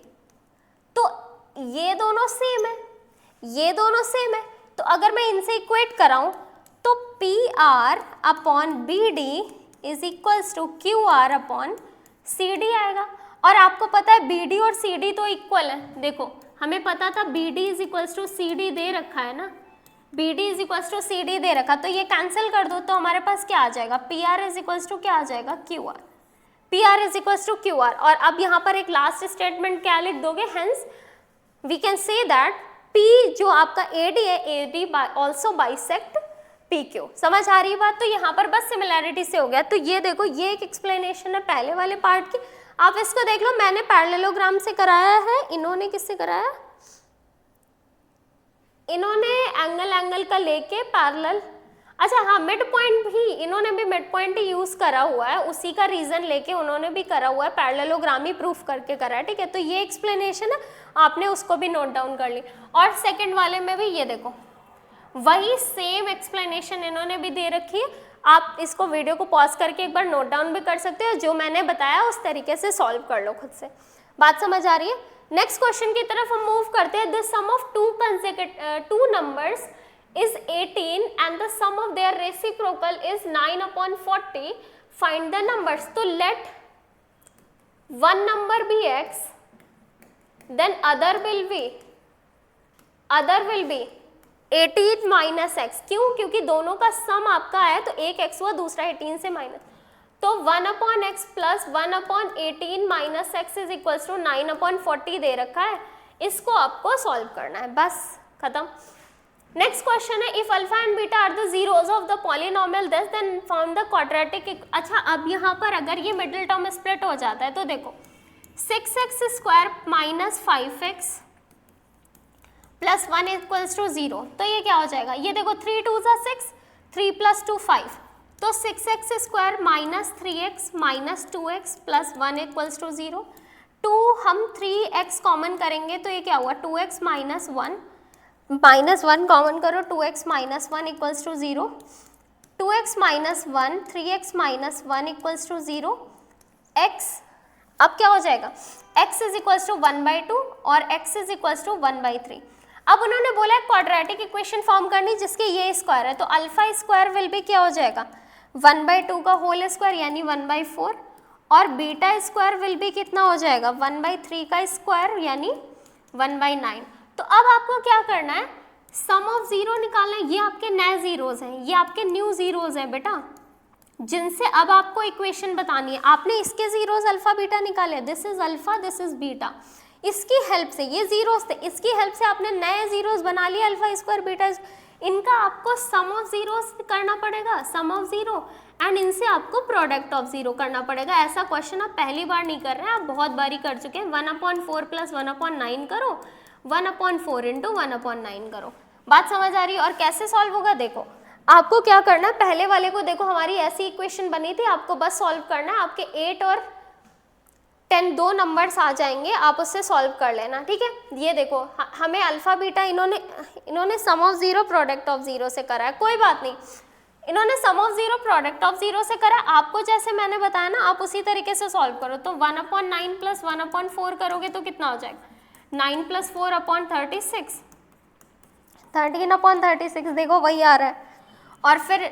तो ये दोनों सेम है, ये दोनों सेम है, तो अगर मैं इनसे इक्वेट कराऊं तो PR upon BD is equals to QR upon CD आएगा। और आपको पता है BD और CD तो इक्वल है, देखो हमें पता था BD is equals to CD दे रखा है ना, BD is equals to CD दे रखा, तो ये कैंसिल कर दो तो हमारे पास क्या आ जाएगा, PR इज इक्वल्स टू क्या आ जाएगा, QR, PR is equals to QR। और अब यहाँ पर एक लास्ट स्टेटमेंट क्या लिख दोगे, hence we can say that P जो आपका AD है, AD ऑल्सो बाइसेक्ट PQ। समझ आ रही बात, तो यहाँ पर बस सिमिलैरिटी से हो गया। तो ये देखो, ये एक एक्सप्लेनेशन है पहले वाले पार्ट की, आप इसको देख लो, मैंने पैरेललोग्राम से कराया है, इन्होंने किससे कराया, इन्होंने एंगल का लेके पैरेलल, अच्छा हाँ मिड पॉइंट भी, इन्होंने भी मिड पॉइंट ही यूज करा हुआ है, उसी का रीजन लेके उन्होंने भी करा हुआ है, पैरेललोग्राम ही प्रूफ करके करा है, ठीक है। तो ये एक्सप्लेनेशन है, आपने उसको भी नोट डाउन कर ली। और सेकंड वाले में भी ये देखो वही सेम एक्सप्लेनेशन इन्होंने भी दे रखी है, आप इसको वीडियो को पॉज करके एक बार नोट डाउन भी कर सकते हो, जो मैंने बताया उस तरीके से सॉल्व कर लो खुद से। बात समझ आ रही है। नेक्स्ट क्वेश्चन की तरफ हम मूव करते हैं। The sum of two numbers is 18 and the sum of their reciprocal is 9 upon 40. Find the numbers. तो let one number be x, then other will be 18 minus x. क्यों? क्योंकि दोनों का सम आपका है, तो एक x हुआ, दूसरा 18 से माइनस, तो 1 upon x plus 1 upon 18 minus x is equals to 9 upon 40 दे रखा है, इसको आपको सॉल्व करना है, बस खत्म। नेक्स्ट क्वेश्चन है, if alpha and beta are the zeros of the polynomial this then found the quadratic. अच्छा अब यहाँ पर अगर ये मिडिल टर्म स्प्लिट हो जाता है तो देखो 6x square minus 5x plus 1 equals to 0, तो ये क्या हो जाएगा, ये देखो 3 2 ज़ा 6, 3 प्लस 2 5, तो 6x square minus 3x minus 2x plus 1 equals to 0। 2 हम 3x कॉमन करेंगे तो ये क्या हुआ 2x माइनस 1, माइनस 1 कॉमन करो 2x minus 1 equals to 0, 2x minus 1 3x minus 1 equals to 0, x अब क्या हो जाएगा x इज इक्वल्स टू 1/2 और x इज इक्वल्स टू 1/3। अब उन्होंने बोला है क्वाड्रेटिक इक्वेशन फॉर्म करनी जिसके ये स्क्वायर है, तो अल्फा स्क्वायर विल भी क्या हो जाएगा 1/2 का होल स्क्वायर यानी 1/4 और बीटा स्क्वायर विल भी कितना हो जाएगा 1/3 का स्क्वायर यानी 1/9। तो अब आपको क्या करना है सम ऑफ जीरो निकालना है। ये आपके नए जीरोज हैं, ये आपके न्यू जीरोज हैं बेटा, जिनसे अब आपको इक्वेशन बतानी है। आपने इसके जीरोज अल्फा बीटा निकाले, this is alpha this is beta, इसकी हेल्प से ये जीरोस थे, इसकी हेल्प से आपने नए जीरोस बना लिए अल्फा स्क्वायर बीटा, इनका आपको सम ऑफ जीरोस करना पड़ेगा, सम ऑफ जीरो, एंड इनसे आपको प्रोडक्ट ऑफ जीरो करना पड़ेगा। ऐसा क्वेश्चन आप पहली बार नहीं कर रहे हैं, आप बहुत बारी कर चुके हैं। 1/4 प्लस 1/9 करो, 1/4 इंटू 1/9 करो। बात समझ आ रही है? और कैसे सॉल्व होगा देखो, आपको क्या करना है पहले वाले को देखो, हमारी ऐसी इक्वेशन बनी थी, आपको बस सॉल्व करना है। आपके 8 और 10 दो नंबर्स आ जाएंगे, आप उससे सॉल्व कर लेना, ठीक है। ये देखो हमें अल्फा बीटा इन्होंने sum of zero product of zero से करा है, कोई बात नहीं, इन्होंने sum of zero product of zero से करा है। आपको जैसे मैंने बताया ना आप उसी तरीके से सॉल्व करो। तो 1/9 प्लस 1/4 करोगे तो कितना हो जाएगा 9 प्लस 4/36, 13/36 देखो वही आ रहा है। और फिर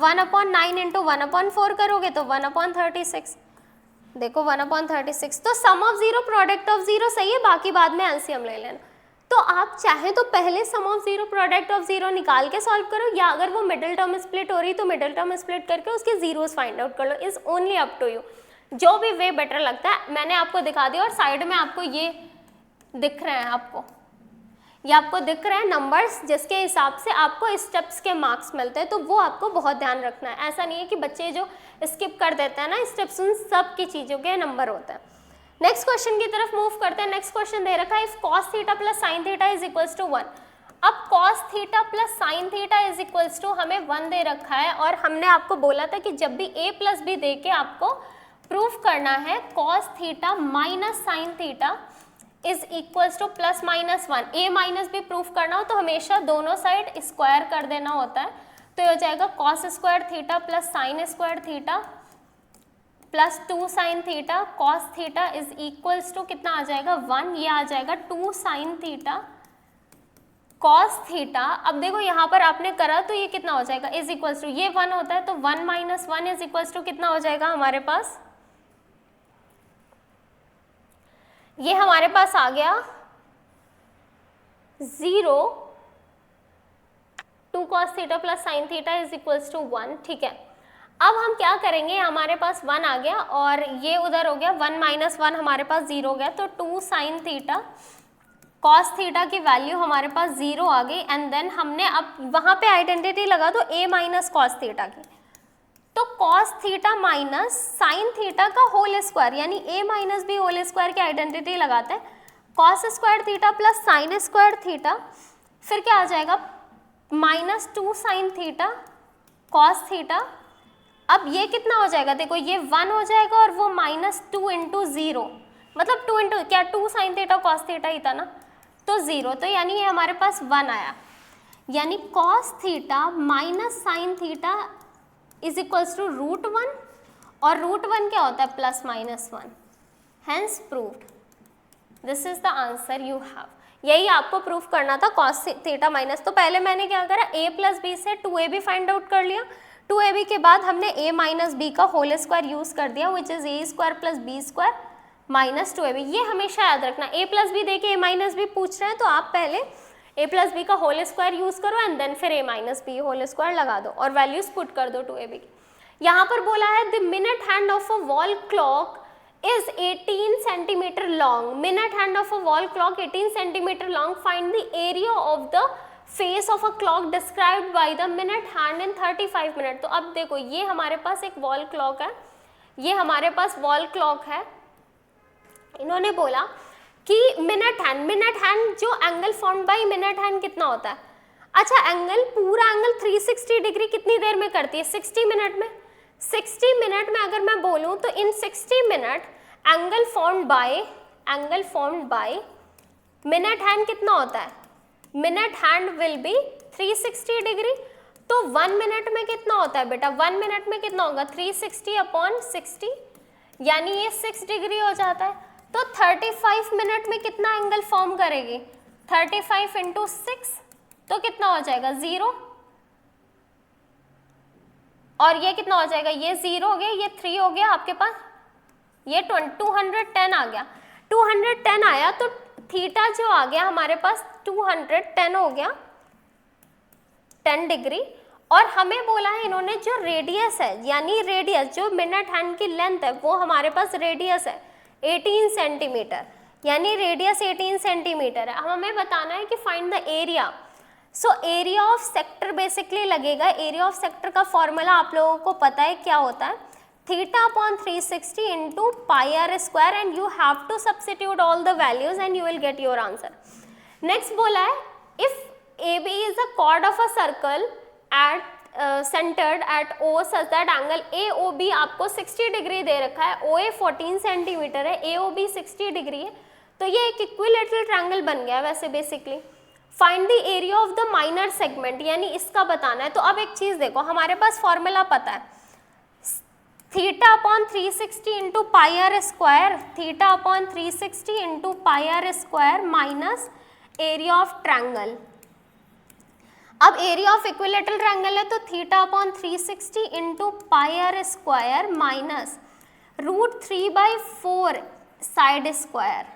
1/9 इंटू 1/4 करोगे तो 1/36 देखो 1/36। तो sum of zero product of zero सही है, बाकी बाद में एलसीएम ले लेना। तो आप चाहे तो पहले sum of zero product of zero निकाल के सॉल्व करो, या अगर वो मिडिल टर्म स्प्लिट हो रही तो मिडिल टर्म स्प्लिट करके उसके जीरोस फाइंड आउट कर लो, is only up to you, जो भी वे बेटर लगता है। मैंने आपको दिखा दिया और साइड में आपको ये दिख रहे हैं, ये आपको दिख रहे हैं नंबर्स, जिसके हिसाब से आपको स्टेप्स के मार्क्स मिलते हैं, तो वो आपको बहुत ध्यान रखना है। ऐसा नहीं है कि बच्चे जो स्किप कर देते हैं ना स्टेप्स, उन सब की चीज़ों के नंबर होते हैं। नेक्स्ट क्वेश्चन की तरफ मूव करते हैं। नेक्स्ट क्वेश्चन दे रखा है if cos theta plus sine theta is equals to 1। अब cos theta plus sine theta is equals to हमें 1 दे रखा है, और हमने आपको बोला था कि जब भी a प्लस बी दे के आपको प्रूफ करना है cos theta minus sine theta is equals to plus minus 1, a minus B proof करना हो तो हमेशा दोनों साइड स्क्वायर कर देना होता है। तो ये हो जाएगा cos square theta plus sine square theta plus 2 sine theta cos theta is equals to कितना आ जाएगा 1, ये आ जाएगा 2 साइन थीटा कॉस थीटा। अब देखो यहाँ पर आपने करा तो ये कितना हो जाएगा इज इक्वल्स टू, ये 1 होता है तो 1 माइनस 1 इज इक्वल्स टू कितना हो जाएगा हमारे पास, ये हमारे पास आ गया 0, 2 cos theta plus sine theta is equals to 1, ठीक है। अब हम क्या करेंगे, हमारे पास 1 आ गया और ये उधर हो गया 1 माइनस 1 हमारे पास 0 हो गया, तो 2 साइन थीटा कॉस थीटा की वैल्यू हमारे पास 0 आ गई। एंड देन हमने अब वहाँ पे आइडेंटिटी लगा दो a माइनस कॉस थीटा की, तो cos theta minus sine theta का होल स्क्वायर यानी a minus B whole square की आइडेंटिटी लगाते हैं, cos square theta plus sine square theta, फिर क्या आ जाएगा minus 2 sine theta cos theta. अब ये कितना हो जाएगा, देखो ये 1 हो जाएगा और वो माइनस 2 इंटू 0, मतलब 2 इंटू क्या 2 साइन थीटा कॉस थीटा ही था ना, तो 0, तो यानी ये हमारे पास 1 आया, यानी cos theta minus sine theta is equals to √1, और √1 क्या होता है plus minus 1, hence proved, this is the answer you have. यही आपको प्रूफ करना था कॉस थीटा माइनस। तो पहले मैंने क्या करा, a प्लस बी से 2ab फाइंड आउट कर लिया, 2ab के बाद हमने a माइनस बी का होल स्क्वायर यूज कर दिया which is a square plus B square minus 2ab। ये हमेशा याद रखना, a प्लस बी देके a माइनस बी पूछ रहे हैं तो आप पहले a प्लस बी का होल स्क्वायर यूज करो एंड देन फिर a minus B whole square लगा दो और वैल्यूज पुट कर दो 2ab की। यहाँ पर बोला है the minute hand of a wall clock is 18 centimeter long. Minute hand of a wall clock 18 centimeter long. Find the area of the face of a clock described by the minute hand in 35 minutes. तो अब देखो ये हमारे पास एक wall clock है, ये हमारे पास wall clock है। इन्होंने बोला कि मिनट हैंड जो angle formed by minute hand कितना होता है। अच्छा एंगल, पूरा एंगल 360 डिग्री कितनी देर में करती है, 60 मिनट में। 60 मिनट में अगर मैं बोलूं तो इन 60 minute angle formed by angle formed by minute hand कितना होता है, minute hand will be 360 degree. तो 1 मिनट में कितना होता है बेटा, 1 मिनट में कितना होगा 360 अपॉन 60, यानी ये 6 डिग्री हो जाता है। तो 35 मिनट में कितना एंगल फॉर्म करेगी, 35 इंटू 6, तो कितना हो जाएगा 0, और ये कितना हो जाएगा, ये 0 हो गया, ये 3 हो गया आपके पास, ये 210 आ गया। 210 आया तो थीटा जो आ गया हमारे पास 210 हो गया, 10 डिग्री। और हमें बोला है इन्होंने जो रेडियस है, यानी रेडियस जो मिनट हैंड की लेंथ है वो हमारे पास रेडियस है 18 सेंटीमीटर, यानी रेडियस 18 सेंटीमीटर है। हमें बताना है कि find the area. So area of sector basically लगेगा। एरिया ऑफ सेक्टर का फॉर्मूला आप लोगों को पता है क्या होता है, theta upon 360 into pi are square, and you have to substitute all the values and you will get your answer. Next बोला है if A B is a chord of a circle at centred at O such that angle A O B आपको 60 degree दे रखा है, ओ ए 14 centimetre है, ए O B 60 degree है, तो ये एक इक्विलैटरल ट्रायंगल बन गया वैसे basically. Find the area of the minor segment, यानी इसका बताना है। तो अब एक चीज देखो, हमारे पास फॉर्मूला पता है theta upon 360 into pi are square, theta upon 360 into pi are square minus area of triangle. अब एरिया ऑफ इक्विलैटरल ट्रायंगल है तो theta upon 360 into pi are square minus √3/4 side square.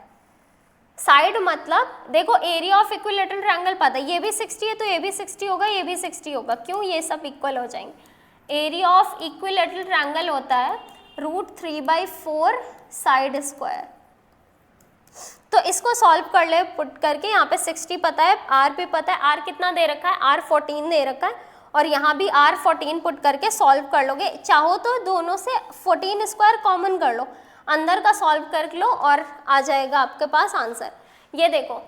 Side मतलब देखो area of equilateral triangle पता है, ये भी 60 है तो ये भी 60 होगा, ये भी 60 होगा, क्यों, ये सब इक्वल हो जाएंगे। एरिया ऑफ इक्विलैटरल ट्रायंगल होता है √3/4 साइड स्क्वायर। तो इसको सॉल्व कर ले पुट करके, यहाँ पे 60 पता है, आर भी पता है, आर कितना दे रखा है, आर 14 दे रखा है, और यहाँ भी आर 14 पुट करके सॉल्व कर लोगे। चाहो तो दोनों से 14 स्क्वायर कॉमन कर लो, अंदर का सॉल्व कर लो और आ जाएगा आपके पास आंसर। ये देखो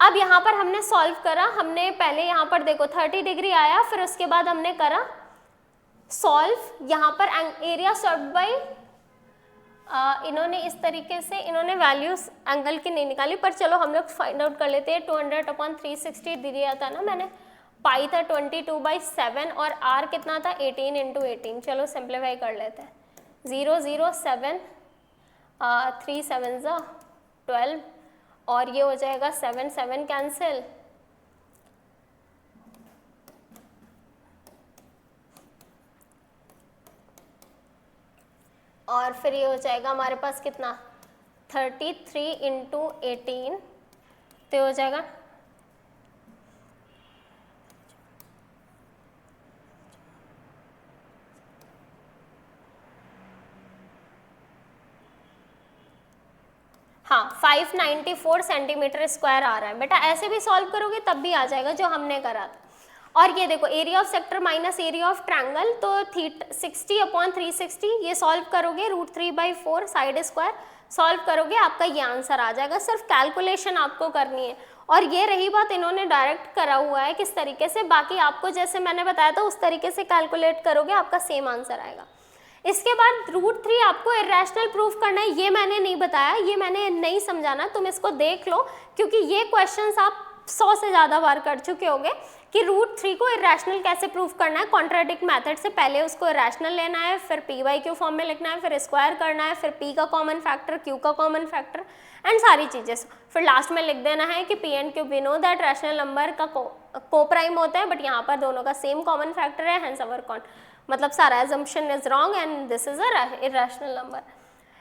अब यहाँ पर हमने सॉल्व करा, हमने पहले यहाँ पर देखो 30 डिग्री आया, फिर उसके बाद हमने करा सॉल्व, यहाँ पर एरिया सॉल्व बाई इन्होंने इस तरीके से इन्होंने वैल्यूज एंगल की नहीं निकाली, पर चलो हम लोग फाइंड आउट कर लेते हैं। 200 अपॉन 360 दिया था ना मैंने, पाई था 22/7 और आर कितना था 18 इंटू 18। चलो सिंप्लीफाई कर लेते हैं, 0 0 7 3 7 12 और ये हो जाएगा 7 7 कैंसिल, और फिर ये हो जाएगा हमारे पास कितना 33 इंटू 18, तो हो जाएगा हाँ 594 सेंटीमीटर स्क्वायर आ रहा है बेटा। ऐसे भी सॉल्व करोगे तब भी आ जाएगा जो हमने करा था। और ये देखो area of sector minus area of triangle, तो 60 अपॉन 360 ये सॉल्व करोगे, √3/4 साइड स्क्वायर सॉल्व करोगे, आपका ये आंसर आ जाएगा। सिर्फ कैलकुलेशन आपको करनी है। और ये रही बात, इन्होंने डायरेक्ट करा हुआ है किस तरीके से, बाकी आपको जैसे मैंने बताया था उस तरीके से कैलकुलेट करोगे, आपका सेम आंसर आएगा। इसके बाद √3 आपको इरेशनल प्रूफ करना है, ये मैंने नहीं बताया, ये मैंने नहीं समझाना, तुम इसको देख लो, क्योंकि ये क्वेश्चंस आप 100 से ज़्यादा बार कर चुके होंगे कि √3 को इरेशनल कैसे प्रूफ करना है। कॉन्ट्राडिक्ट मेथड से पहले उसको इरेशनल लेना है, फिर p/q फॉर्म में लिखना है, फिर स्क्वायर करना है, फिर p का कॉमन फैक्टर, q का कॉमन फैक्टर एंड सारी चीज़ें, फिर लास्ट में लिख देना है कि p and q we know that rational number का को प्राइम होता है, बट यहाँ पर दोनों का सेम कॉमन फैक्टर है, हेंस अवर मतलब सारा assumption is wrong and this is a irrational number.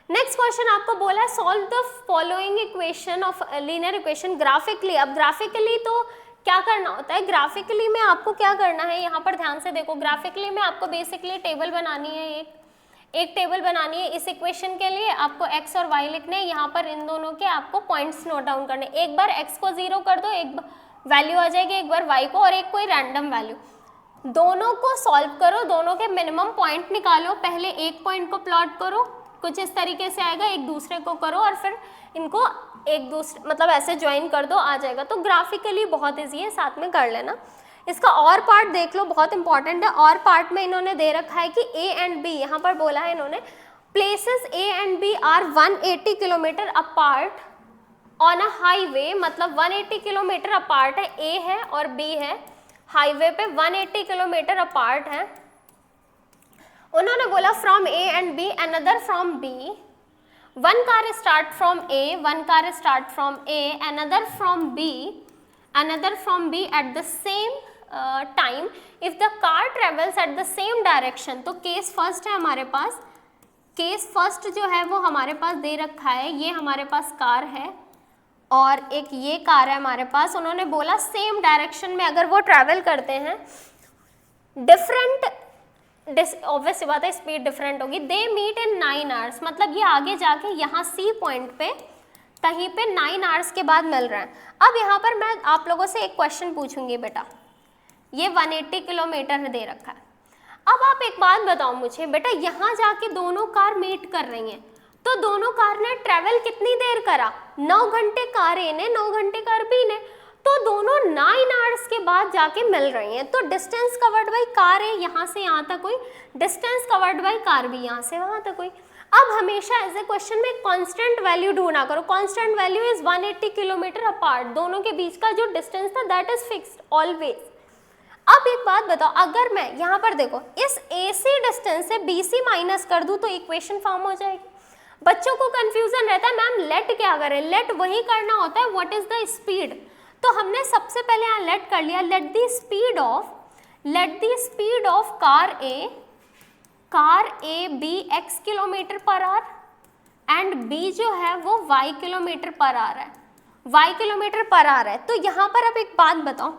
Next question आपको बोला है solve the following equation of linear equation graphically. अब ग्राफिकली तो क्या करना होता है, ग्राफिकली में आपको क्या करना है, यहाँ पर ध्यान से देखो, ग्राफिकली में आपको बेसिकली टेबल बनानी है, एक टेबल बनानी है। इस इक्वेशन के लिए आपको x और y लिखने हैं, यहाँ पर इन दोनों के आपको पॉइंट्स नोट डाउन करने। एक बार x को 0 कर दो, एक वैल्यू आ जाएगी, एक बार y को, और एक कोई रैंडम वैल्यू। दोनों को सॉल्व करो, दोनों के मिनिमम पॉइंट निकालो, पहले एक पॉइंट को प्लॉट करो, कुछ इस तरीके से आएगा, एक दूसरे को करो और फिर इनको एक दूसरे मतलब ऐसे ज्वाइन कर दो, आ जाएगा। तो ग्राफिकली बहुत ईजी है, साथ में कर लेना। इसका और पार्ट देख लो, बहुत इंपॉर्टेंट है। और पार्ट में इन्होंने दे रखा है कि A एंड B, यहाँ पर बोला है इन्होंने places A and B are 180 kilometre apart on a highway, मतलब 180 किलोमीटर अपार्ट है, ए है और बी है, हाईवे पे 180 किलोमीटर अपार्ट है। उन्होंने बोला from A and B, another from B, one car start from A, one car start from A, another from B at the same time, if the car travels at the same direction. तो case first है हमारे पास, case first जो है वो हमारे पास दे रखा है, ये हमारे पास कार है और एक ये कार है हमारे पास। उन्होंने बोला सेम डायरेक्शन में अगर वो ट्रैवल करते हैं, डिफरेंट, ऑब्वियस सी बात है स्पीड डिफरेंट होगी, दे मीट इन 9 आवर्स, मतलब ये आगे जाके यहाँ सी पॉइंट पे कहीं पे 9 आवर्स के बाद मिल रहा है। अब यहाँ पर मैं आप लोगों से एक क्वेश्चन पूछूंगी बेटा, ये 180 किलोमीटर दे रखा है, अब आप एक बात बताओ मुझे बेटा, यहाँ जाके दोनों कार मीट कर रही हैं, तो दोनों कार ने ट्रेवल कितनी देर करा, 9 घंटे कार ए ने, 9 घंटे कार बी ने, तो दोनों 9 आवर्स के बाद जाके मिल रही हैं। तो distance covered by car A यहाँ से यहाँ तक हुई, distance covered by car B यहाँ से वहाँ तक हुई। अब हमेशा एज ए क्वेश्चन में कांस्टेंट वैल्यू ढूंढा करो, constant value is 180 kilometre apart, दोनों के बीच का जो डिस्टेंस था दैट इज फिक्स्ड ऑलवेज। अब एक बात बताओ, अगर मैं यहाँ पर देखो इस AC डिस्टेंस से BC माइनस कर दूं तो इक्वेशन फॉर्म हो जाएगी। बच्चों को कंफ्यूजन रहता है मैम लेट क्या करें, लेट वही करना होता है व्हाट इज द स्पीड, तो हमने सबसे पहले यहाँ लेट कर लिया, let the speed of car A B x kilometre per hour and B जो है वो y किलोमीटर पर आवर है, y किलोमीटर पर आवर है। तो यहाँ पर अब एक बात बताओ,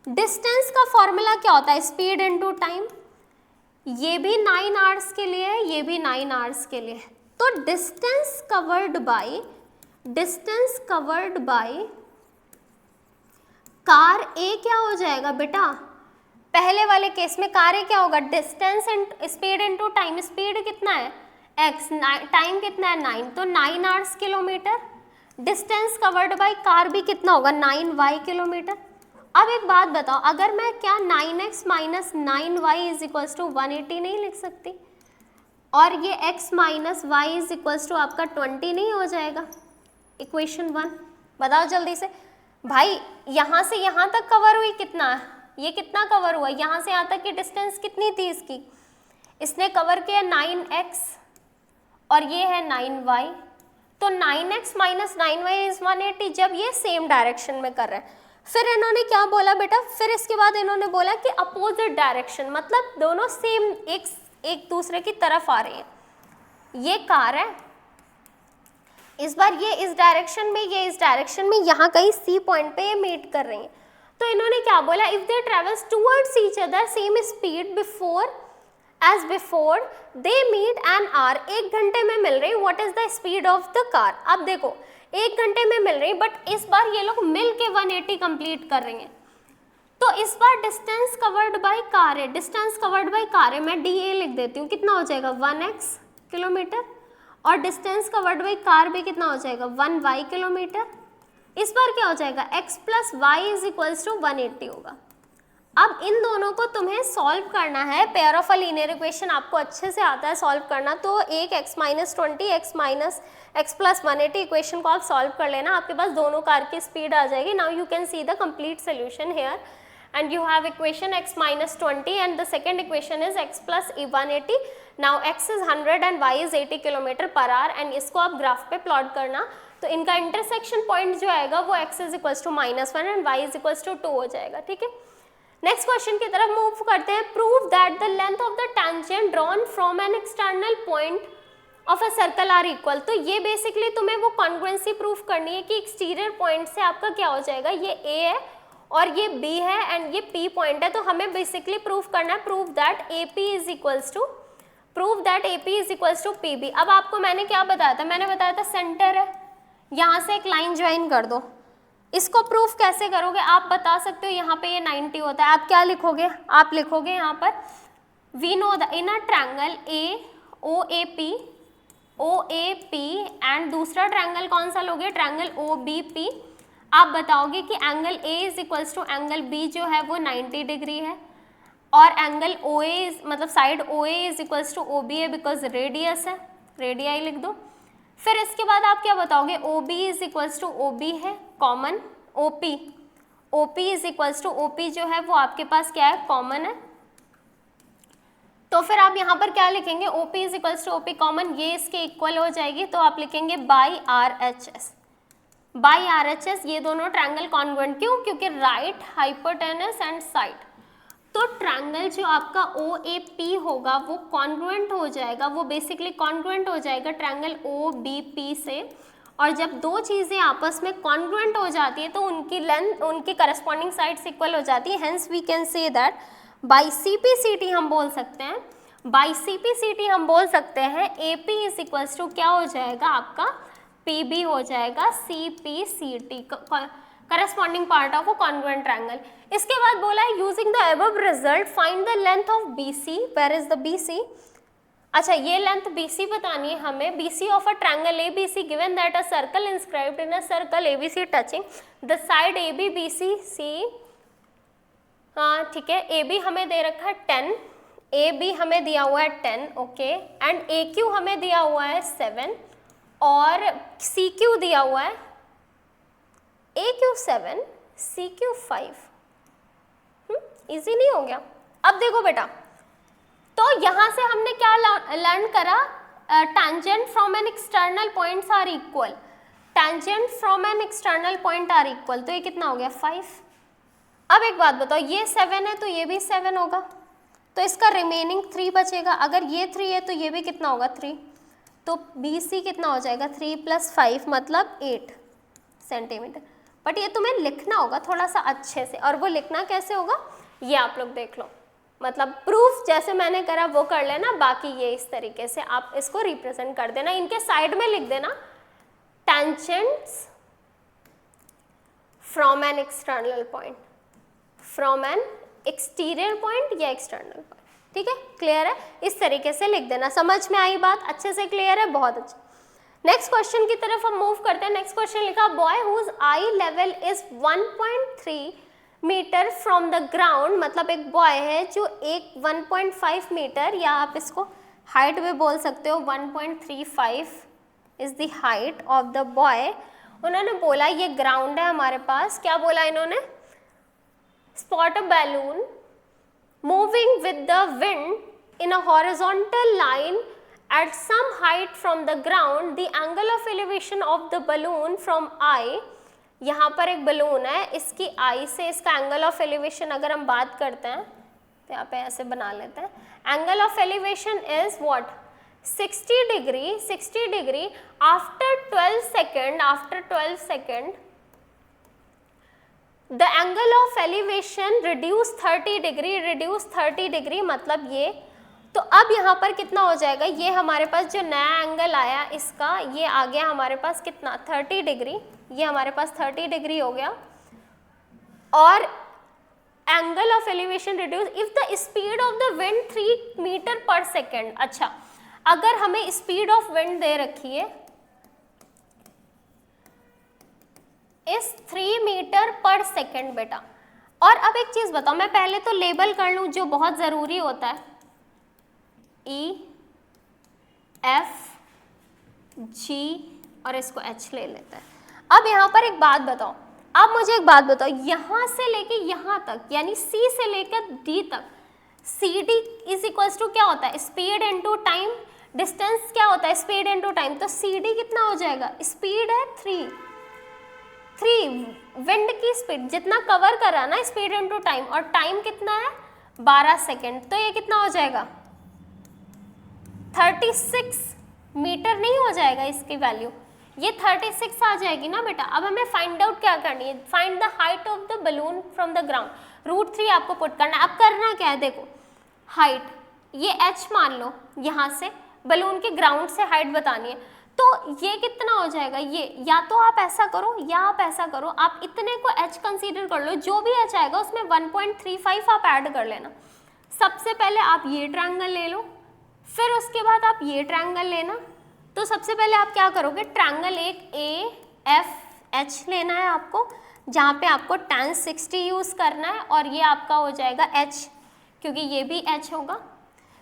डिस्टेंस का फॉर्मूला क्या होता है, स्पीड इनटू टाइम, ये भी 9 आवर्स के लिए है, ये भी 9 आवर्स के लिए है, तो डिस्टेंस कवर्ड बाय कार ए क्या हो जाएगा बेटा, पहले वाले केस में कार ए क्या होगा, distance and speed into time, speed कितना है x, टाइम कितना है 9, तो 9 hours kilometre, distance covered by car भी कितना होगा 9y किलोमीटर। अब एक बात बताओ, अगर मैं क्या 9x minus 9y is equals to 180 नहीं लिख सकती, और ये x minus y is equals to आपका 20 नहीं हो जाएगा, इक्वेशन 1 बताओ जल्दी से भाई, यहाँ से यहाँ तक कवर हुई कितना, ये कितना कवर हुआ, यहाँ से यहाँ तक की डिस्टेंस कितनी थी इसकी, इसने कवर किया 9x और ये है 9y, तो 9x माइनस 9y इज 180, जब ये सेम डायरेक्शन में कर रहे हैं। फिर इन्होंने क्या बोला बेटा, फिर इसके बाद इन्होंने बोला कि अपोजिट डायरेक्शन, मतलब दोनों सेम एक दूसरे की तरफ आ रहे हैं, ये कार है, इस बार ये इस डायरेक्शन में, ये इस डायरेक्शन में, यहाँ कहीं सी पॉइंट पे ये मीट कर रही हैं। तो इन्होंने क्या बोला, if they travels towards each other same speed before they meet an hour, 1 घंटे में मिल रही, what is the speed of the car. अब देखो 1 घंटे में मिल रही, बट इस बार ये लोग मिल के 180 कंप्लीट कर रही हैं, तो इस बार डिस्टेंस कवर्ड बाय कार है, डिस्टेंस कवर्ड बाय कार है, मैं DA लिख देती हूँ, कितना हो जाएगा 1x किलोमीटर, और डिस्टेंस कवर्ड बाय कार भी कितना हो जाएगा 1y किलोमीटर। इस बार क्या हो जाएगा x plus y is equals to 180 होगा। अब इन दोनों को तुम्हें सॉल्व करना है, pair of a linear equation आपको अच्छे से आता है सॉल्व करना, तो एक x minus 20 x plus 180 equation को आप सॉल्व कर लेना, आपके पास दोनों कार की स्पीड आ जाएगी। Now you can see the complete solution here and you have equation x minus 20 and the second equation is x plus 180. Now x is 100 and y is 80 kilometre per hour and इसको आप graph पे plot करना, तो इनका intersection point जो आएगा वो x is equals to -1 and y is equals to 2 हो जाएगा, ठीक है। नेक्स्ट क्वेश्चन की तरफ मूव करते हैं। Prove that the length of the tangent drawn from an external point of a circle are equal. तो ये बेसिकली तुम्हें वो कॉन्ग्रुएंसी प्रूफ करनी है कि एक्सटीरियर पॉइंट से आपका क्या हो जाएगा, ये A है और ये B है एंड ये P पॉइंट है, तो हमें बेसिकली प्रूफ करना है prove that AP is equals to PB। अब आपको मैंने क्या बताया था, मैंने बताया था सेंटर है, यहाँ से एक लाइन ज्वाइन कर दो। इसको प्रूफ कैसे करोगे आप बता सकते हो, यहाँ पे ये 90 होता है, आप क्या लिखोगे, आप लिखोगे यहाँ पर we know the in a triangle OAP and दूसरा ट्रायंगल कौन सा लोगे, ट्रायंगल OBP। आप बताओगे कि angle A is equals to angle B जो है वो 90 डिग्री है और एंगल OA मतलब side OA is equals to OB है बिकॉज रेडियस है, रेडियाई लिख दो। फिर इसके बाद आप क्या बताओगे, OB is equals to OB है common, OP is equals to OP जो है वो आपके पास क्या है, कॉमन है। तो फिर आप यहाँ पर क्या लिखेंगे, OP is equals to OP common, ये इसके इक्वल हो जाएगी, तो आप लिखेंगे बाई RHS। बाई RHS ये दोनों ट्रायंगल कॉन्ग्रुएंट, क्यों, क्योंकि राइट, हाइपोटेनस एंड साइड। तो ट्रायंगल जो आपका OAP होगा वो कॉन्ग्रुएंट हो जाएगा, वो बेसिकली कॉन्ग्रुएंट हो जाएगा ट्रायंगल OBP से। और जब दो चीज़ें आपस में कॉन्ग्रुएंट हो जाती है तो उनकी लेंथ, उनकी करस्पॉन्डिंग साइड्स इक्वल हो जाती है। Hence we can say that by CPCT हम बोल सकते हैं, बाई CPCT हम बोल सकते हैं AP इज इक्वल्स टू क्या हो जाएगा आपका, PB हो जाएगा CPCT, corresponding part of a congruent triangle. इसके बाद बोला है using the above result find the length of BC, where is the BC। अच्छा, ये लेंथ BC बतानी है हमें, BC of a triangle ABC given that a circle inscribed in a circle ABC touching the side AB BC C। हाँ ठीक है, AB हमें दे रखा है 10, AB हमें दिया हुआ है 10, ओके, एंड AQ हमें दिया हुआ है 7 और CQ दिया हुआ है, AQ 7 CQ 5। इजी नहीं हो गया? अब देखो बेटा, तो यहाँ से हमने क्या लर्न करा, tangent from an external points are equal, tangent from an external point are equal, तो ये कितना हो गया 5। अब एक बात बताओ, ये 7 है तो ये भी 7 होगा, तो इसका रिमेनिंग 3 बचेगा। अगर ये 3 है तो ये भी कितना होगा 3, तो BC कितना हो जाएगा 3 + 5 मतलब 8 सेंटीमीटर। बट ये तुम्हें लिखना होगा थोड़ा सा अच्छे से, और वो लिखना कैसे होगा ये आप लोग देख लो, मतलब प्रूफ जैसे मैंने करा वो कर लेना, बाकी ये इस तरीके से आप इसको रिप्रेजेंट कर देना, इनके साइड में लिख देना tangents from an external point, from N exterior point या एक्सटर्नल पॉइंट। ठीक है, क्लियर है, इस तरीके से लिख देना। समझ में आई बात, अच्छे से क्लियर है, बहुत अच्छा। नेक्स्ट क्वेश्चन की तरफ हम मूव करते हैं। नेक्स्ट क्वेश्चन लिखा, boy whose eye level is 1.3 metre from the ground, मतलब एक बॉय है जो 1.5 मीटर, या आप इसको हाइट भी बोल सकते हो, 1.35 is the height of the boy. उन्होंने बोला ये ग्राउंड है हमारे पास, क्या बोला इन्होंने, spot a balloon moving with the wind in a horizontal line at some height from the ground, the angle of elevation of the balloon from I। यहाँ पर एक बलून है, इसकी I से इसका एंगल ऑफ एलिवेशन अगर हम बात करते हैं तो यहाँ पे ऐसे बना लेते हैं, angle of elevation is what 60 degree, 60 degree. After 12 second the angle of elevation reduce 30 degree, मतलब ये। तो अब यहाँ पर कितना हो जाएगा, ये हमारे पास जो नया एंगल आया इसका, ये आ गया हमारे पास कितना 30 डिग्री, ये हमारे पास 30 डिग्री हो गया। और angle of elevation reduce if the speed of the wind 3 metre per second. अच्छा, अगर हमें स्पीड ऑफ विंड दे रखी है इस 3 मीटर पर सेकेंड बेटा। और अब एक चीज बताओ, मैं पहले तो लेबल कर लूं जो बहुत जरूरी होता है, E F G और इसको H ले लेते हैं। अब यहाँ पर एक बात बताओ, अब मुझे एक बात बताओ, यहाँ से लेके यहाँ तक यानी C से लेकर D तक, CD इज इक्वल्स टू क्या होता है, स्पीड इनटू टाइम। डिस्टेंस क्या होता है, स्पीड इनटू टाइम। तो CD कितना हो जाएगा, स्पीड है 3 विंड की स्पीड जितना कवर करा ना, स्पीड इनटू टाइम, और टाइम कितना है 12 सेकेंड, तो ये कितना हो जाएगा 36 मीटर नहीं हो जाएगा इसकी वैल्यू, ये 36 आ जाएगी ना बेटा। अब हमें फाइंड आउट क्या करनी है, find the height of the balloon from the ground. √3 आपको पुट करना है। अब करना क्या है, देखो हाइट ये h मान लो, यहाँ से बलून के ग्राउंड से हाइट बतानी है, तो ये कितना हो जाएगा, ये या तो आप ऐसा करो या आप ऐसा करो, आप इतने को h कंसीडर कर लो, जो भी h आएगा उसमें 1.35 आप ऐड कर लेना। सबसे पहले आप ये ट्रायंगल ले लो, फिर उसके बाद आप ये ट्रायंगल लेना। तो सबसे पहले आप क्या करोगे, ट्रायंगल एक AFH लेना है आपको, जहाँ पे आपको tan 60 यूज़ करना है, और ये आपका हो जाएगा h, क्योंकि ये भी h होगा,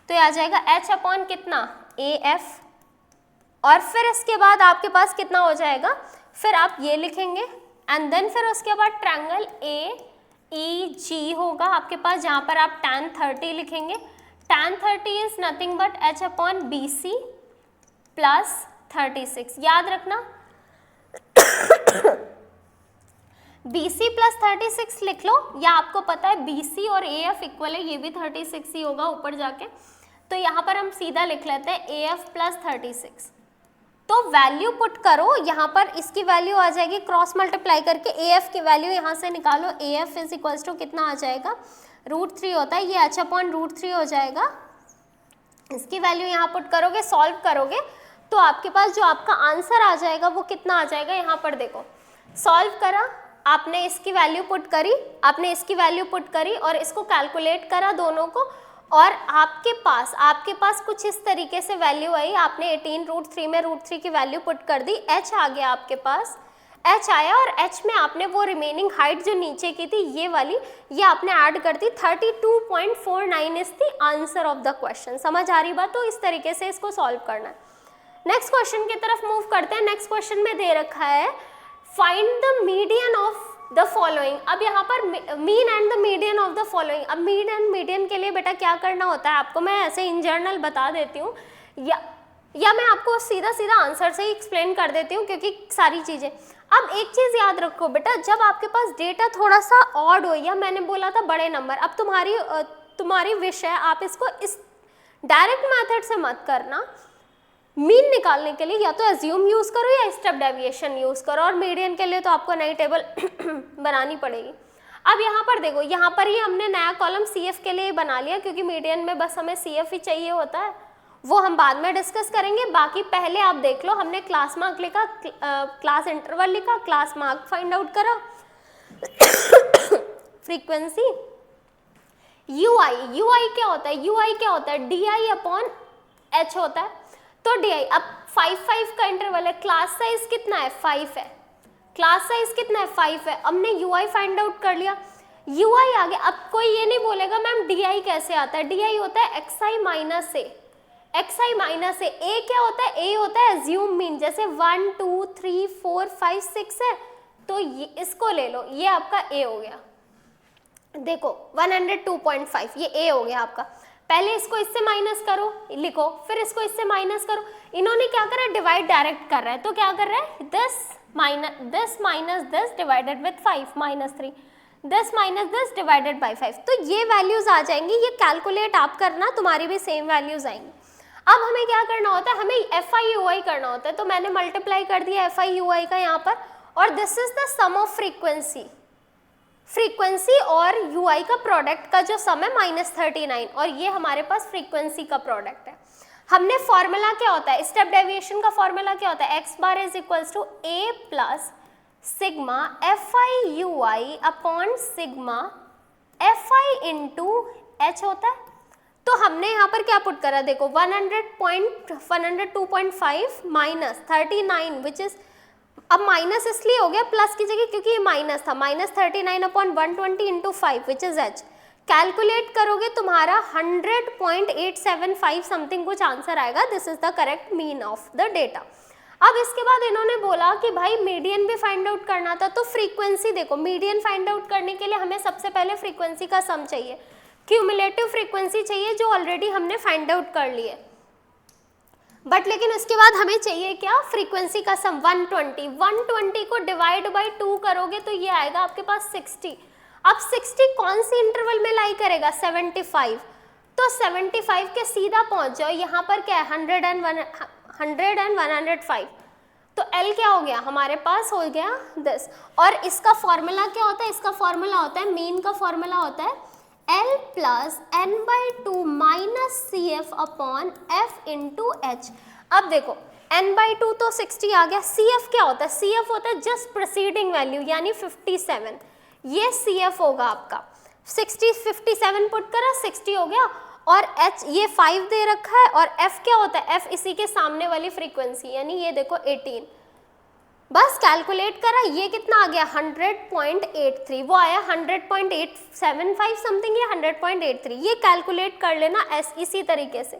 तो ये आ जाएगा h अपॉन कितना AF, और फिर इसके बाद आपके पास कितना हो जाएगा, फिर आप ये लिखेंगे एंड देन फिर उसके बाद ट्रायंगल AEG होगा आपके पास, जहाँ पर आप tan 30 लिखेंगे। tan 30 is nothing but H/BC plus 36, याद रखना BC प्लस 36 लिख लो, या आपको पता है BC और AF इक्वल है, ये भी 36 ही होगा ऊपर जाके, तो यहाँ पर हम सीधा लिख लेते हैं AF प्लस 36। तो वैल्यू पुट करो यहाँ पर, इसकी वैल्यू आ जाएगी क्रॉस मल्टीप्लाई करके, AF की वैल्यू यहाँ से निकालो, AF इज इक्वल्स टू कितना आ जाएगा, √3 होता है, ये H/√3 हो जाएगा। इसकी वैल्यू यहाँ पुट करोगे, सॉल्व करोगे तो आपके पास जो आपका आंसर आ जाएगा वो कितना आ जाएगा, यहाँ पर देखो सॉल्व करा आपने, इसकी वैल्यू पुट करी, आपने इसकी वैल्यू पुट करी और इसको कैलकुलेट करा दोनों को, और आपके पास कुछ इस तरीके से वैल्यू आई, आपने 18√3 में √3 की वैल्यू पुट कर दी, H आ गया आपके पास, H आया और H में आपने वो रिमेनिंग हाइट जो नीचे की थी ये वाली, ये आपने ऐड कर दी, 32.49 is the answer of the question. समझ आ रही बात? तो इस तरीके से इसको सॉल्व करना है। नेक्स्ट क्वेश्चन की तरफ मूव करते हैं। नेक्स्ट क्वेश्चन में दे रखा है find the median of the following. अब यहाँ पर mean and the median of the following. अब मीन एंड मीडियन के लिए बेटा क्या करना होता है आपको, मैं ऐसे इन जनरल बता देती हूँ, या मैं आपको सीधा सीधा आंसर से ही एक्सप्लेन कर देती हूँ, क्योंकि सारी चीज़ें। अब एक चीज़ याद रखो बेटा, जब आपके पास डेटा थोड़ा सा ऑड हो, या मैंने बोला था बड़े नंबर, अब तुम्हारी विश है, आप इसको इस डायरेक्ट मेथड से मत करना। मीन निकालने के लिए या तो एज्यूम यूज करो या स्टेप डेविएशन यूज करो, और मीडियन के लिए तो आपको नई टेबल बनानी पड़ेगी। अब यहाँ पर देखो, यहाँ पर ही हमने नया कॉलम CF के लिए बना लिया, क्योंकि मीडियन में बस हमें CF ही चाहिए होता है, वो हम बाद में डिस्कस करेंगे। बाकी पहले आप देख लो, हमने क्लास मार्क लिखा, क्लास इंटरवल लिखा, क्लास मार्क फाइंड आउट करा, फ्रीक्वेंसी, UI क्या होता है, UI क्या होता है, DI/H होता है। तो DI, अब 5 का इंटरवल है, क्लास साइज कितना है 5 है, क्लास साइज कितना है 5 है। हमने UI फाइंड आउट कर लिया, UI आ गया। अब कोई ये नहीं बोलेगा मैम DI कैसे आता है, DI होता है xi minus a, xi minus a क्या होता है, a होता है एज्यूम मीन, जैसे 1 2 3 4 5 6 है, तो इसको ले लो, ये आपका a हो गया। देखो 102.5 ये a हो गया आपका। पहले इसको इससे माइनस करो, लिखो, फिर इसको इससे माइनस करो। इन्होंने क्या करा, डिवाइड डायरेक्ट कर रहा है, तो क्या कर रहा है, this minus this divided with 5 -3, this minus this divided by 5। तो ये वैल्यूज आ जाएंगी, ये कैलकुलेट आप करना, तुम्हारी भी सेम वैल्यूज आएंगी। अब हमें क्या करना होता है, हमें FI/UI करना होता है, तो मैंने मल्टीप्लाई कर दिया FI/UI का यहाँ पर, और this is the sum of frequency और UI का प्रोडक्ट का जो सम है -39, और ये हमारे पास फ्रीक्वेंसी का प्रोडक्ट है। हमने फॉर्मूला क्या होता है, स्टेप डेविएशन का फॉर्मूला क्या होता है, x bar is equals to a plus sigma FI/UI upon sigma FI into h होता है। तो हमने यहाँ पर क्या पुट करा, देखो 102.5 माइनस 39 विच इज, अब माइनस इसलिए हो गया प्लस की जगह क्योंकि ये माइनस था, -39/120 into 5 which is h। Calculate करोगे तुम्हारा 100.875 समथिंग कुछ आंसर आएगा। This is the correct mean of the data. अब इसके बाद इन्होंने बोला कि भाई मीडियन भी फाइंड आउट करना था, तो फ्रीक्वेंसी देखो, मीडियन फाइंड आउट करने के लिए हमें सबसे पहले फ्रीक्वेंसी का सम चाहिए, क्यूमुलेटिव फ्रीक्वेंसी चाहिए, जो ऑलरेडी हमने फाइंड आउट कर लिए, बट लेकिन उसके बाद हमें चाहिए क्या, फ्रीक्वेंसी का सम 120 को डिवाइड बाय 2 करोगे तो ये आएगा आपके पास 60। अब 60 कौन सी इंटरवल में लाई करेगा, 75, तो 75 के सीधा पहुंच जाओ, यहाँ पर क्या है 100 and 105, तो L क्या हो गया हमारे पास, हो गया 10। और इसका फॉर्मूला क्या होता है, इसका फॉर्मूला होता है, मीन का फॉर्मूला होता है L plus n/2 minus CF upon F into H। अब देखो n/2 तो 60 आ गया, CF क्या होता है, CF होता है जस्ट प्रीसीडिंग वैल्यू यानी 57, ये CF होगा आपका। 57 पुट करा, 60 हो गया, और H ये 5 दे रखा है, और F क्या होता है, F इसी के सामने वाली फ्रीक्वेंसी यानी ये देखो 18। बस कैलकुलेट करा, ये कितना आ गया 100.83, वो आया 100.875 समथिंग, ये 100.83, ये कैलकुलेट कर लेना इसी तरीके से।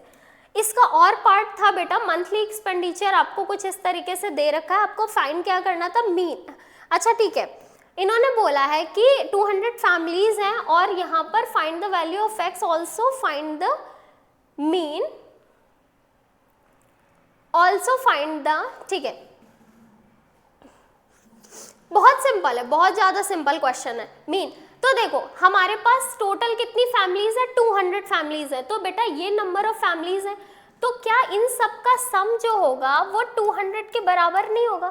इसका और पार्ट था बेटा मंथली एक्सपेंडिचर, आपको कुछ इस तरीके से दे रखा है, आपको फाइंड क्या करना था, मीन। अच्छा ठीक है, इन्होंने बोला है कि 200 फैमिलीज हैं और यहाँ पर find the value of x, also find the mean, also find the, ठीक है, बहुत सिंपल है, बहुत ज्यादा सिंपल क्वेश्चन है, मीन। तो देखो हमारे पास टोटल कितनी फैमिलीज है, 200 फैमिलीज है, तो बेटा ये नंबर ऑफ फैमिलीज है, तो क्या इन सब का सम जो होगा वो 200 के बराबर नहीं होगा?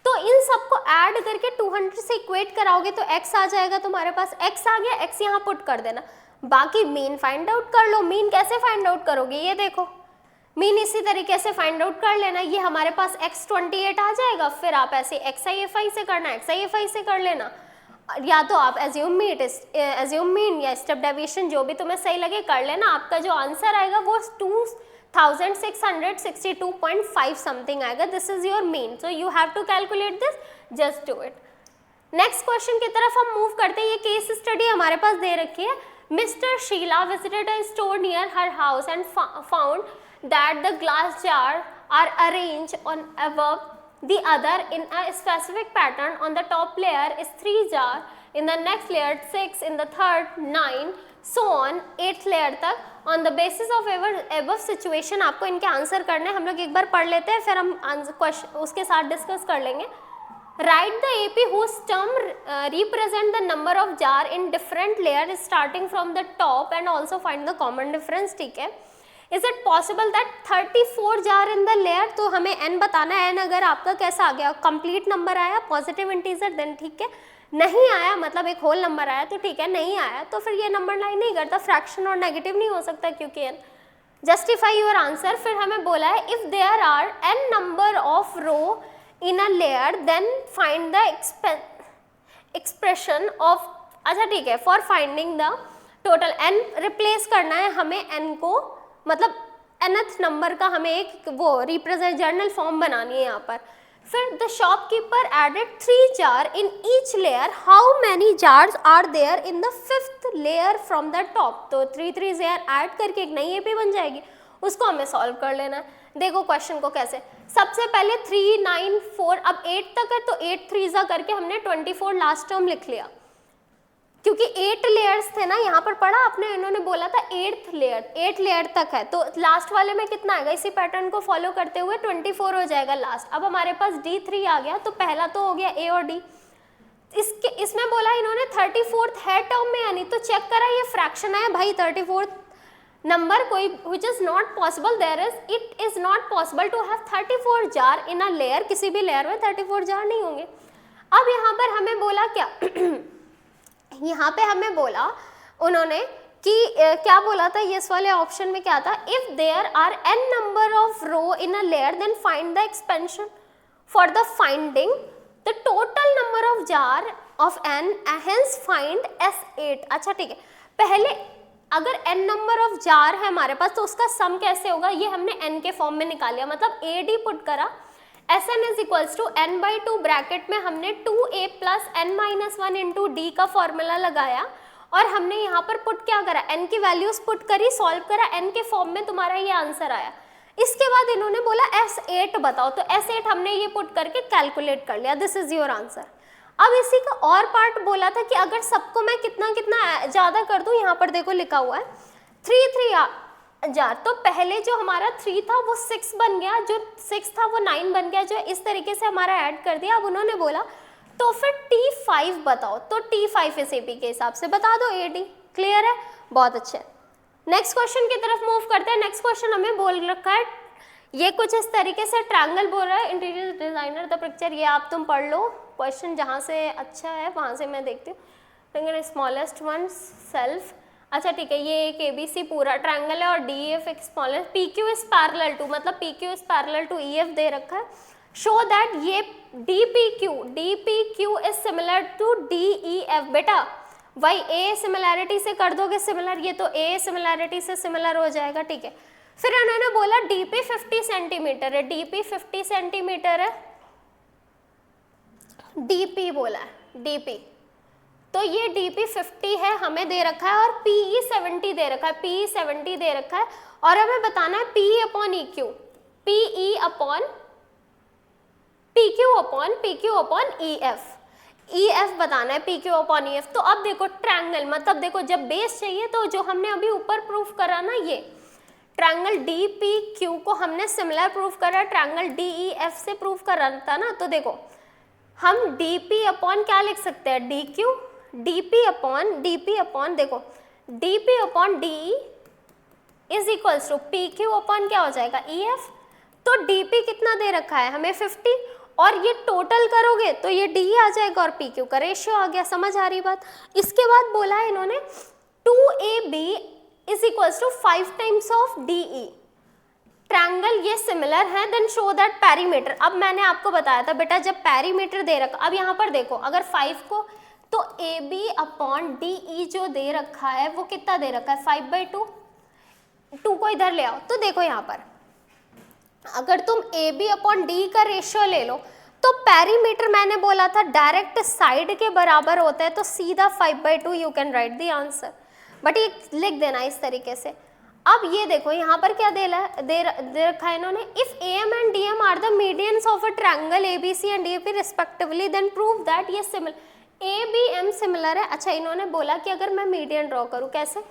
तो इन सबको ऐड करके 200 से इक्वेट कराओगे तो x आ जाएगा, तुम्हारे पास x आ गया, x यहाँ पुट कर देना, बाकी मीन फाइंड आउट कर लो। मीन कैसे फाइंड आउट करोगे, ये देखो, मीन इसी तरीके से फाइंड आउट कर लेना, ये हमारे पास x28 आ जाएगा, फिर आप ऐसे XIFI से करना, XIFI से कर लेना, या तो आप एज्यूम मीन या स्टेप डेविएशन जो भी तुम्हें सही लगे कर लेना, आपका जो आंसर आएगा वो 2662.5 समथिंग आएगा, this is your mean, so you have to calculate this, just do it. Next question की तरफ हम मूव करते हैं, ये केस स्टडी हमारे पास दे रखी है। Mister Sheela visited a store near her house and found that the glass jar are arranged on above the other in a specific pattern. On the top layer is 3 jar, in the next layer 6, in the third 9, so on 8th layer तक। On the basis of above situation आपको इनके answer करने हैं, हम लोग एक बार पढ़ लेते हैं फिर हम क्वेश्चन उसके साथ डिस्कस कर लेंगे। Write the AP whose term represent the number of jar in different layers starting from the top and also find the common difference, ठीक है। Is it possible that 34 jar in the layer, तो हमें n बताना है, n अगर आपका कैसा आ गया, कंप्लीट नंबर आया, पॉजिटिव इंटीजर, देन ठीक है, नहीं आया मतलब एक होल नंबर आया तो ठीक है, नहीं आया तो फिर ये नंबर लाइन नहीं करता, फ्रैक्शन और नेगेटिव नहीं हो सकता क्योंकि n। जस्टिफाई योर आंसर, फिर हमें बोला है if there are n number of row in a layer then find the expression of, अच्छा ठीक है, for finding the total n replace करना है हमें n को, मतलब nth नंबर का हमें एक वो रिप्रेजेंट जर्नल फॉर्म बनानी है यहाँ पर। फिर the shopkeeper added 3 jar in each layer, how many jars are there in the 5th layer from the top, तो 3 लेयर ऐड करके एक नई एपी बन जाएगी, उसको हमें सॉल्व कर लेना है। देखो क्वेश्चन को कैसे, सबसे पहले 3, 9, 4, अब 8 तक है तो 8 3 करके हमने 24 लास्ट टर्म लिख लिया, क्योंकि 8 लेयर्स थे ना, यहाँ पर पढ़ा आपने, इन्होंने बोला था 8th लेयर, 8 लेयर तक है, तो लास्ट वाले में कितना आएगा, इसी पैटर्न को फॉलो करते हुए 24 हो जाएगा लास्ट। अब हमारे पास D3 आ गया, तो पहला तो हो गया A और D, इसमें बोला इन्होंने 34th है टर्म में, यानी तो चेक करा ये फ्रैक्शन है भाई, 34th नंबर कोई which is not possible, it is not possible to have 34 jar in a layer, किसी भी लेयर में 34 जार नहीं होंगे। अब यहाँ पर हमें बोला क्या यहाँ पे हमें बोला उन्होंने कि क्या बोला था, ये वाले ऑप्शन में क्या था, if there are n number of row in a layer then find the expansion for the finding the total number of jar of n, hence find S8। अच्छा ठीक है, पहले अगर n नंबर ऑफ जार है हमारे पास तो उसका सम कैसे होगा, ये हमने n के फॉर्म में निकाल लिया, मतलब AD पुट करा, Sn is equals to n/2 bracket में हमने 2a plus n-1 into d का फॉर्मूला लगाया और हमने यहाँ पर पुट क्या करा, n की वैल्यूज पुट करी, सॉल्व करा, n के फॉर्म में तुम्हारा ये आंसर आया। इसके बाद इन्होंने बोला S8 बताओ, तो S8 हमने ये पुट करके कैलकुलेट कर लिया, दिस इज योर आंसर। अब इसी का और पार्ट बोला था कि अगर सबको मैं कितना कितना ज़्यादा कर दूँ, यहाँ पर देखो लिखा हुआ है 3 जार, तो पहले जो हमारा 3 था वो 6 बन गया, जो 6 था वो 9 बन गया, जो इस तरीके से हमारा ऐड कर दिया। अब उन्होंने बोला तो फिर T5 बताओ, तो T5 इस एपी के हिसाब से बता दो AD, क्लियर है, बहुत अच्छे। नेक्स्ट क्वेश्चन की तरफ मूव करते हैं। नेक्स्ट क्वेश्चन हमें बोल रखा है, ये कुछ इस तरीके से ट्रायंगल बोल रहा है, इंटीरियर डिजाइनर द पिक्चर, ये आप तुम पढ़ लो, क्वेश्चन जहाँ से अच्छा है वहाँ से मैं देखती हूँ। स्मॉलेस्ट वन सेल्फ, अच्छा ठीक है, ये एक ABC पूरा ट्रायंगल है और DEF एक smallest, PQ is parallel to, मतलब PQ is parallel to EF दे रखा है। शो दैट ये DPQ is similar to DEF, बेटा वही A सिमिलैरिटी से कर दोगे सिमिलर, ये तो A सिमिलैरिटी से सिमिलर हो जाएगा, ठीक है। फिर उन्होंने बोला DP 50 सेंटीमीटर है, DP 50 सेंटीमीटर है, DP बोला है, DP तो ये dp 50 है हमें दे रखा है, और pe 70 दे रखा है, pe 70 दे रखा है, और हमें बताना है pe upon eq, pe upon pq upon ef बताना है, pq अपॉन ef। तो अब देखो ट्रायंगल, मतलब देखो जब बेस चाहिए तो जो हमने अभी ऊपर प्रूफ करा ना, ये ट्रायंगल DPQ को हमने सिमिलर प्रूफ करा, ट्रायंगल DEF से प्रूफ करा था ना। तो देखो हम DP अपॉन क्या लिख सकते हैं, DQ, DP अपॉन देखो DP upon DE is equals to PQ upon क्या हो जाएगा, EF। तो DP कितना दे रखा है हमें 50, और ये टोटल करोगे तो ये DE आ जाएगा और PQ का रेशियो आ गया। समझ आ रही बात। इसके बाद बोला है इन्होंने 2AB is equals to 5 times of DE। Triangle ये सिमिलर है, देन शो दैट पेरीमीटर। अब मैंने आपको बताया था बेटा जब पेरीमीटर दे रखा, अब यहाँ पर देखो अगर 5 को, तो AB अपॉन DE जो दे रखा है वो कितना दे रखा है, 5/2। 2 को इधर ले आओ, तो देखो यहाँ पर अगर तुम AB अपॉन DE का रेशियो ले लो तो पेरीमीटर मैंने बोला था डायरेक्ट साइड के बराबर होता है, तो सीधा 5/2 you can write the answer, but ये लिख देना इस तरीके से। अब ये देखो यहाँ पर क्या दे रखा है इन्होंने, if AM and DM are the medians of a triangle ABC and DFP respectively then prove that ये सिमिलर, ABM सिमिलर है। अच्छा इन्होंने बोला कि अगर मैं मीडियन ड्रॉ करूँ, कैसे,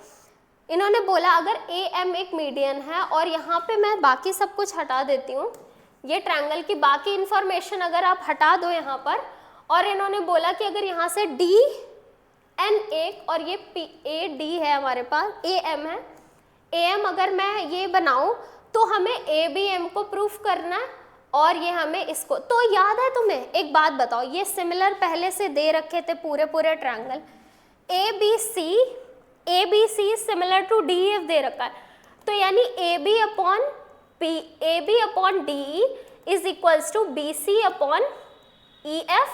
इन्होंने बोला अगर AM एक मीडियन है, और यहाँ पे मैं बाकी सब कुछ हटा देती हूँ, ये ट्रायंगल की बाकी इंफॉर्मेशन अगर आप हटा दो यहाँ पर, और इन्होंने बोला कि अगर यहाँ से DN एक और ये AD है हमारे पास, AM है, AM अगर मैं ये बनाऊं तो हमें ABM को प्रूफ करना है, और ये हमें इसको, तो याद है तुम्हें, एक बात बताओ, ये सिमिलर पहले से दे रखे थे पूरे triangle, ABC similar to DEF दे रखा है, तो यानी AB upon DE is equals to BC upon EF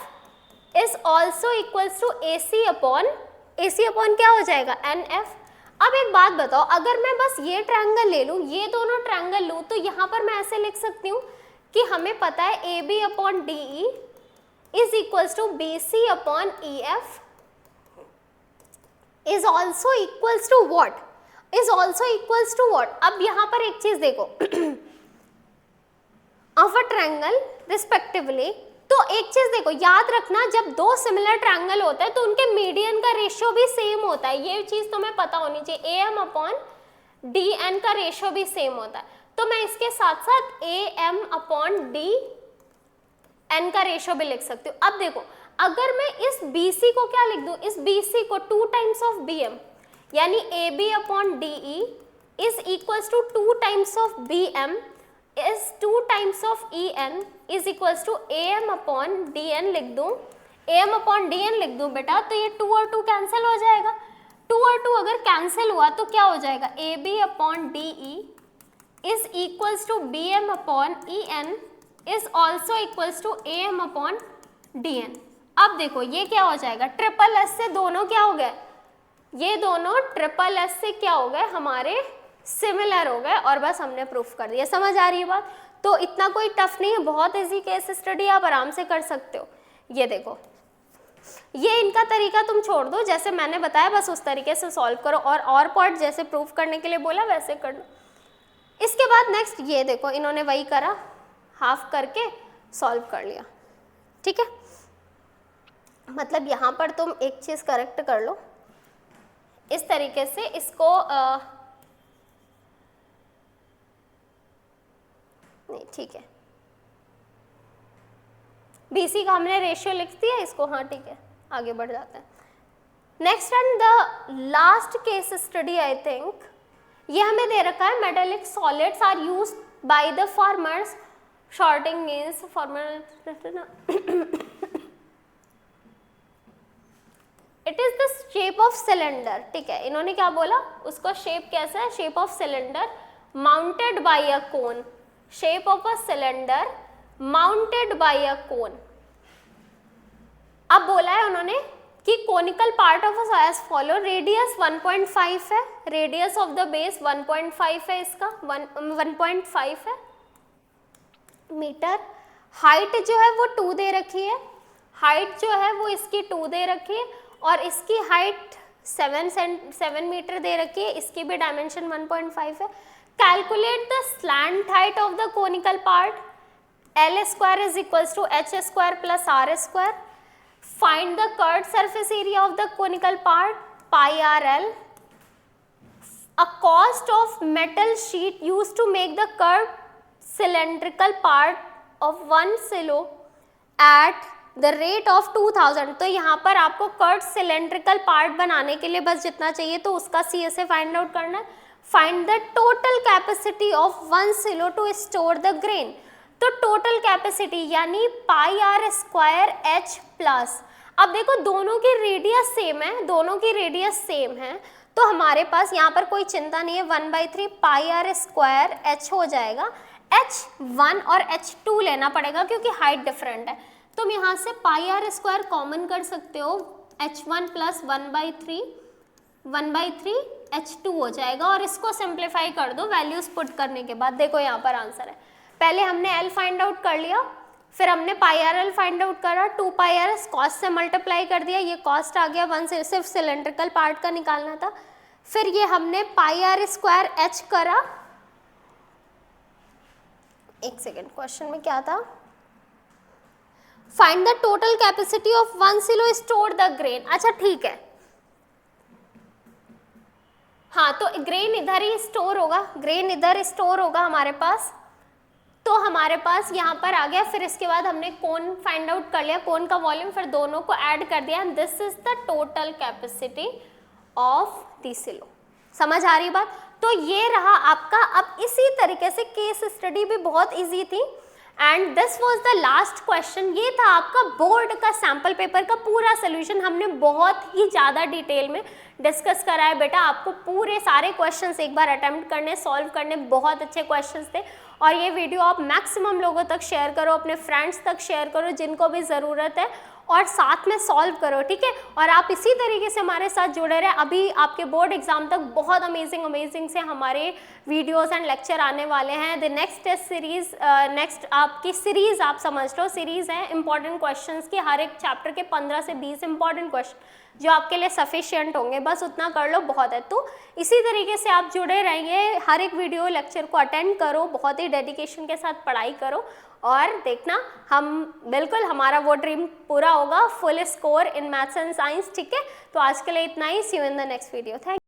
is also equals to AC upon क्या हो जाएगा, NF। अब एक बात बताओ, अगर मैं बस ये ट्रायंगल ले लूँ, ये दोनों ट्रायंगल लूँ, तो यहाँ पर मैं ऐसे लिख सकती हूँ कि हमें पता है AB upon DE is equals to BC upon EF is also equals to what, अब यहाँ पर एक चीज देखो ऑफ अ ट्रायंगल रिस्पेक्टिवली, तो एक चीज देखो याद रखना, जब दो सिमिलर ट्रायंगल होता है तो उनके मीडियन का रेशियो भी सेम होता है, ये चीज तुम्हें पता होनी चाहिए। AM अपॉन DN का रेशियो भी सेम होता है, तो मैं इसके साथ साथ AM अपॉन DN का रेशियो भी लिख सकती हूँ। अब देखो अगर मैं इस BC को क्या लिख दूं, इस BC को 2 टाइम्स ऑफ BM, यानी AB upon DE is equals to 2 times of BM is 2 times of EN is equals to AM upon DN लिख दूं, AM अपॉन DN लिख दूं बेटा, तो ये 2 और 2 कैंसिल हो जाएगा। 2 और 2 अगर कैंसिल हुआ तो क्या हो जाएगा, AB upon DE is equals to BM upon EN is also equals to AM upon DN। अब देखो ये क्या हो जाएगा, ट्रिपल एस से दोनों क्या हो गए, ये दोनों ट्रिपल एस से क्या हो गए, हमारे सिमिलर हो गए, और बस हमने प्रूफ कर दिया। समझ आ रही है बात। तो इतना कोई टफ नहीं है, बहुत इजी केस स्टडी, आप आराम से कर सकते हो। ये देखो ये इनका तरीका तुम छोड़ दो, जैसे मैंने बताया बस उस तरीके से सॉल्व करो, और पार्ट जैसे प्रूफ करने के लिए बोला वैसे कर लो। इसके बाद नेक्स्ट ये देखो इन्होंने वही करा, हाफ करके सॉल्व कर लिया, ठीक है। मतलब यहाँ पर तुम एक चीज करेक्ट कर लो, इस तरीके से इसको नहीं, ठीक है, BC का हमने रेशियो लिख दिया, इसको हाँ ठीक है, आगे बढ़ जाते हैं। Next and the last case study I think, ये हमें दे रखा है metallic solids are used by the farmers, sorting means farmer it is the shape of cylinder, ठीक है। इन्होंने क्या बोला, उसका शेप कैसा है, shape of cylinder mounted by a cone, shape of a cylinder mounted by a cone. अब बोला है उन्होंने कि conical part of as follow, radius 1.5 है, रेडियस ऑफ द बेस 1.5 है, इसका 1.5 है मीटर, हाइट जो है वो 2 दे रखी है, हाइट जो है वो इसकी 2 दे रखी है, और इसकी हाइट 7 मीटर दे रखी है, इसकी भी डायमेंशन 1.5 है। Calculate the slant height of the conical part, L square is equals to H square plus R square. Find the curved surface area of the conical part, pi r L. A cost of metal sheet used to make the curved cylindrical part of 1 kilo at the rate of 2000. तो यहाँ पर आपको curved cylindrical part बनाने के लिए बस जितना चाहिए तो उसका CSA फाइंड आउट करना है. Find the total capacity of 1 kilo to store the grain. तो टोटल कैपेसिटी यानी pi are square h plus. अब देखो दोनों की रेडियस सेम है, दोनों की रेडियस सेम है, तो हमारे पास यहाँ पर कोई चिंता नहीं है. 1/3 पाई आर स्क्वायर एच हो जाएगा. H1 और H2 लेना पड़ेगा क्योंकि हाइट डिफरेंट है. तुम यहाँ से पाई आर स्क्वायर कॉमन कर सकते हो. H1 प्लस 1/3 H2 हो जाएगा और इसको सिंप्लीफाई कर दो वैल्यूज पुट करने के बाद. देखो यहाँ पर आंसर है. पहले हमने L फाइंड आउट कर लिया, फिर हमने पाई आर एल फाइंड आउट करा. 2 पाई आर एस कॉस्ट से मल्टीप्लाई कर दिया, ये कॉस्ट आ गया. 1 से सिर्फ सिलेंड्रिकल पार्ट का निकालना था. फिर ये हमने पाई आर स्क्वायर एच करा. एक सेकेंड, क्वेश्चन में क्या था? Find the total capacity of 1 kilo store the grain. अच्छा ठीक है, हाँ तो ग्रेन इधर ही स्टोर होगा, ग्रेन इधर स्टोर होगा हमारे पास. तो हमारे पास यहाँ पर आ गया. फिर इसके बाद हमने कोन फाइंड आउट कर लिया, कोन का वॉल्यूम, फिर दोनों को ऐड कर दिया. This is the total capacity of the silo. समझ आ रही बात? तो ये रहा आपका. अब इसी तरीके से केस स्टडी भी बहुत इजी थी. And this was the last question. ये था आपका बोर्ड का सैम्पल पेपर का पूरा सोल्यूशन. हमने बहुत ही ज़्यादा डिटेल में डिस्कस करा है बेटा. आपको पूरे सारे क्वेश्चंस एक बार अटेम्प्ट करने, सॉल्व करने. बहुत अच्छे क्वेश्चंस थे और ये वीडियो आप मैक्सिमम लोगों तक शेयर करो, अपने फ्रेंड्स तक शेयर करो जिनको भी ज़रूरत है, और साथ में सॉल्व करो, ठीक है. और आप इसी तरीके से हमारे साथ जुड़े रहे. अभी आपके बोर्ड एग्जाम तक बहुत अमेजिंग से हमारे वीडियोस एंड लेक्चर आने वाले हैं. The next test series, next आपकी सीरीज आप समझ लो, सीरीज है इंपॉर्टेंट क्वेश्चंस की. हर एक चैप्टर के 15 से 20 इंपॉर्टेंट क्वेश्चन जो आपके लिए सफिशिएंट होंगे. बस उतना कर लो, बहुत है. तो इसी तरीके से आप जुड़े रहिए, हर एक वीडियो लेक्चर को अटेंड करो, बहुत ही डेडिकेशन के साथ पढ़ाई करो और देखना हम बिल्कुल हमारा वो ड्रीम पूरा होगा, full score in maths and science, ठीक है. तो आज के लिए इतना ही. See you in the next video. Thank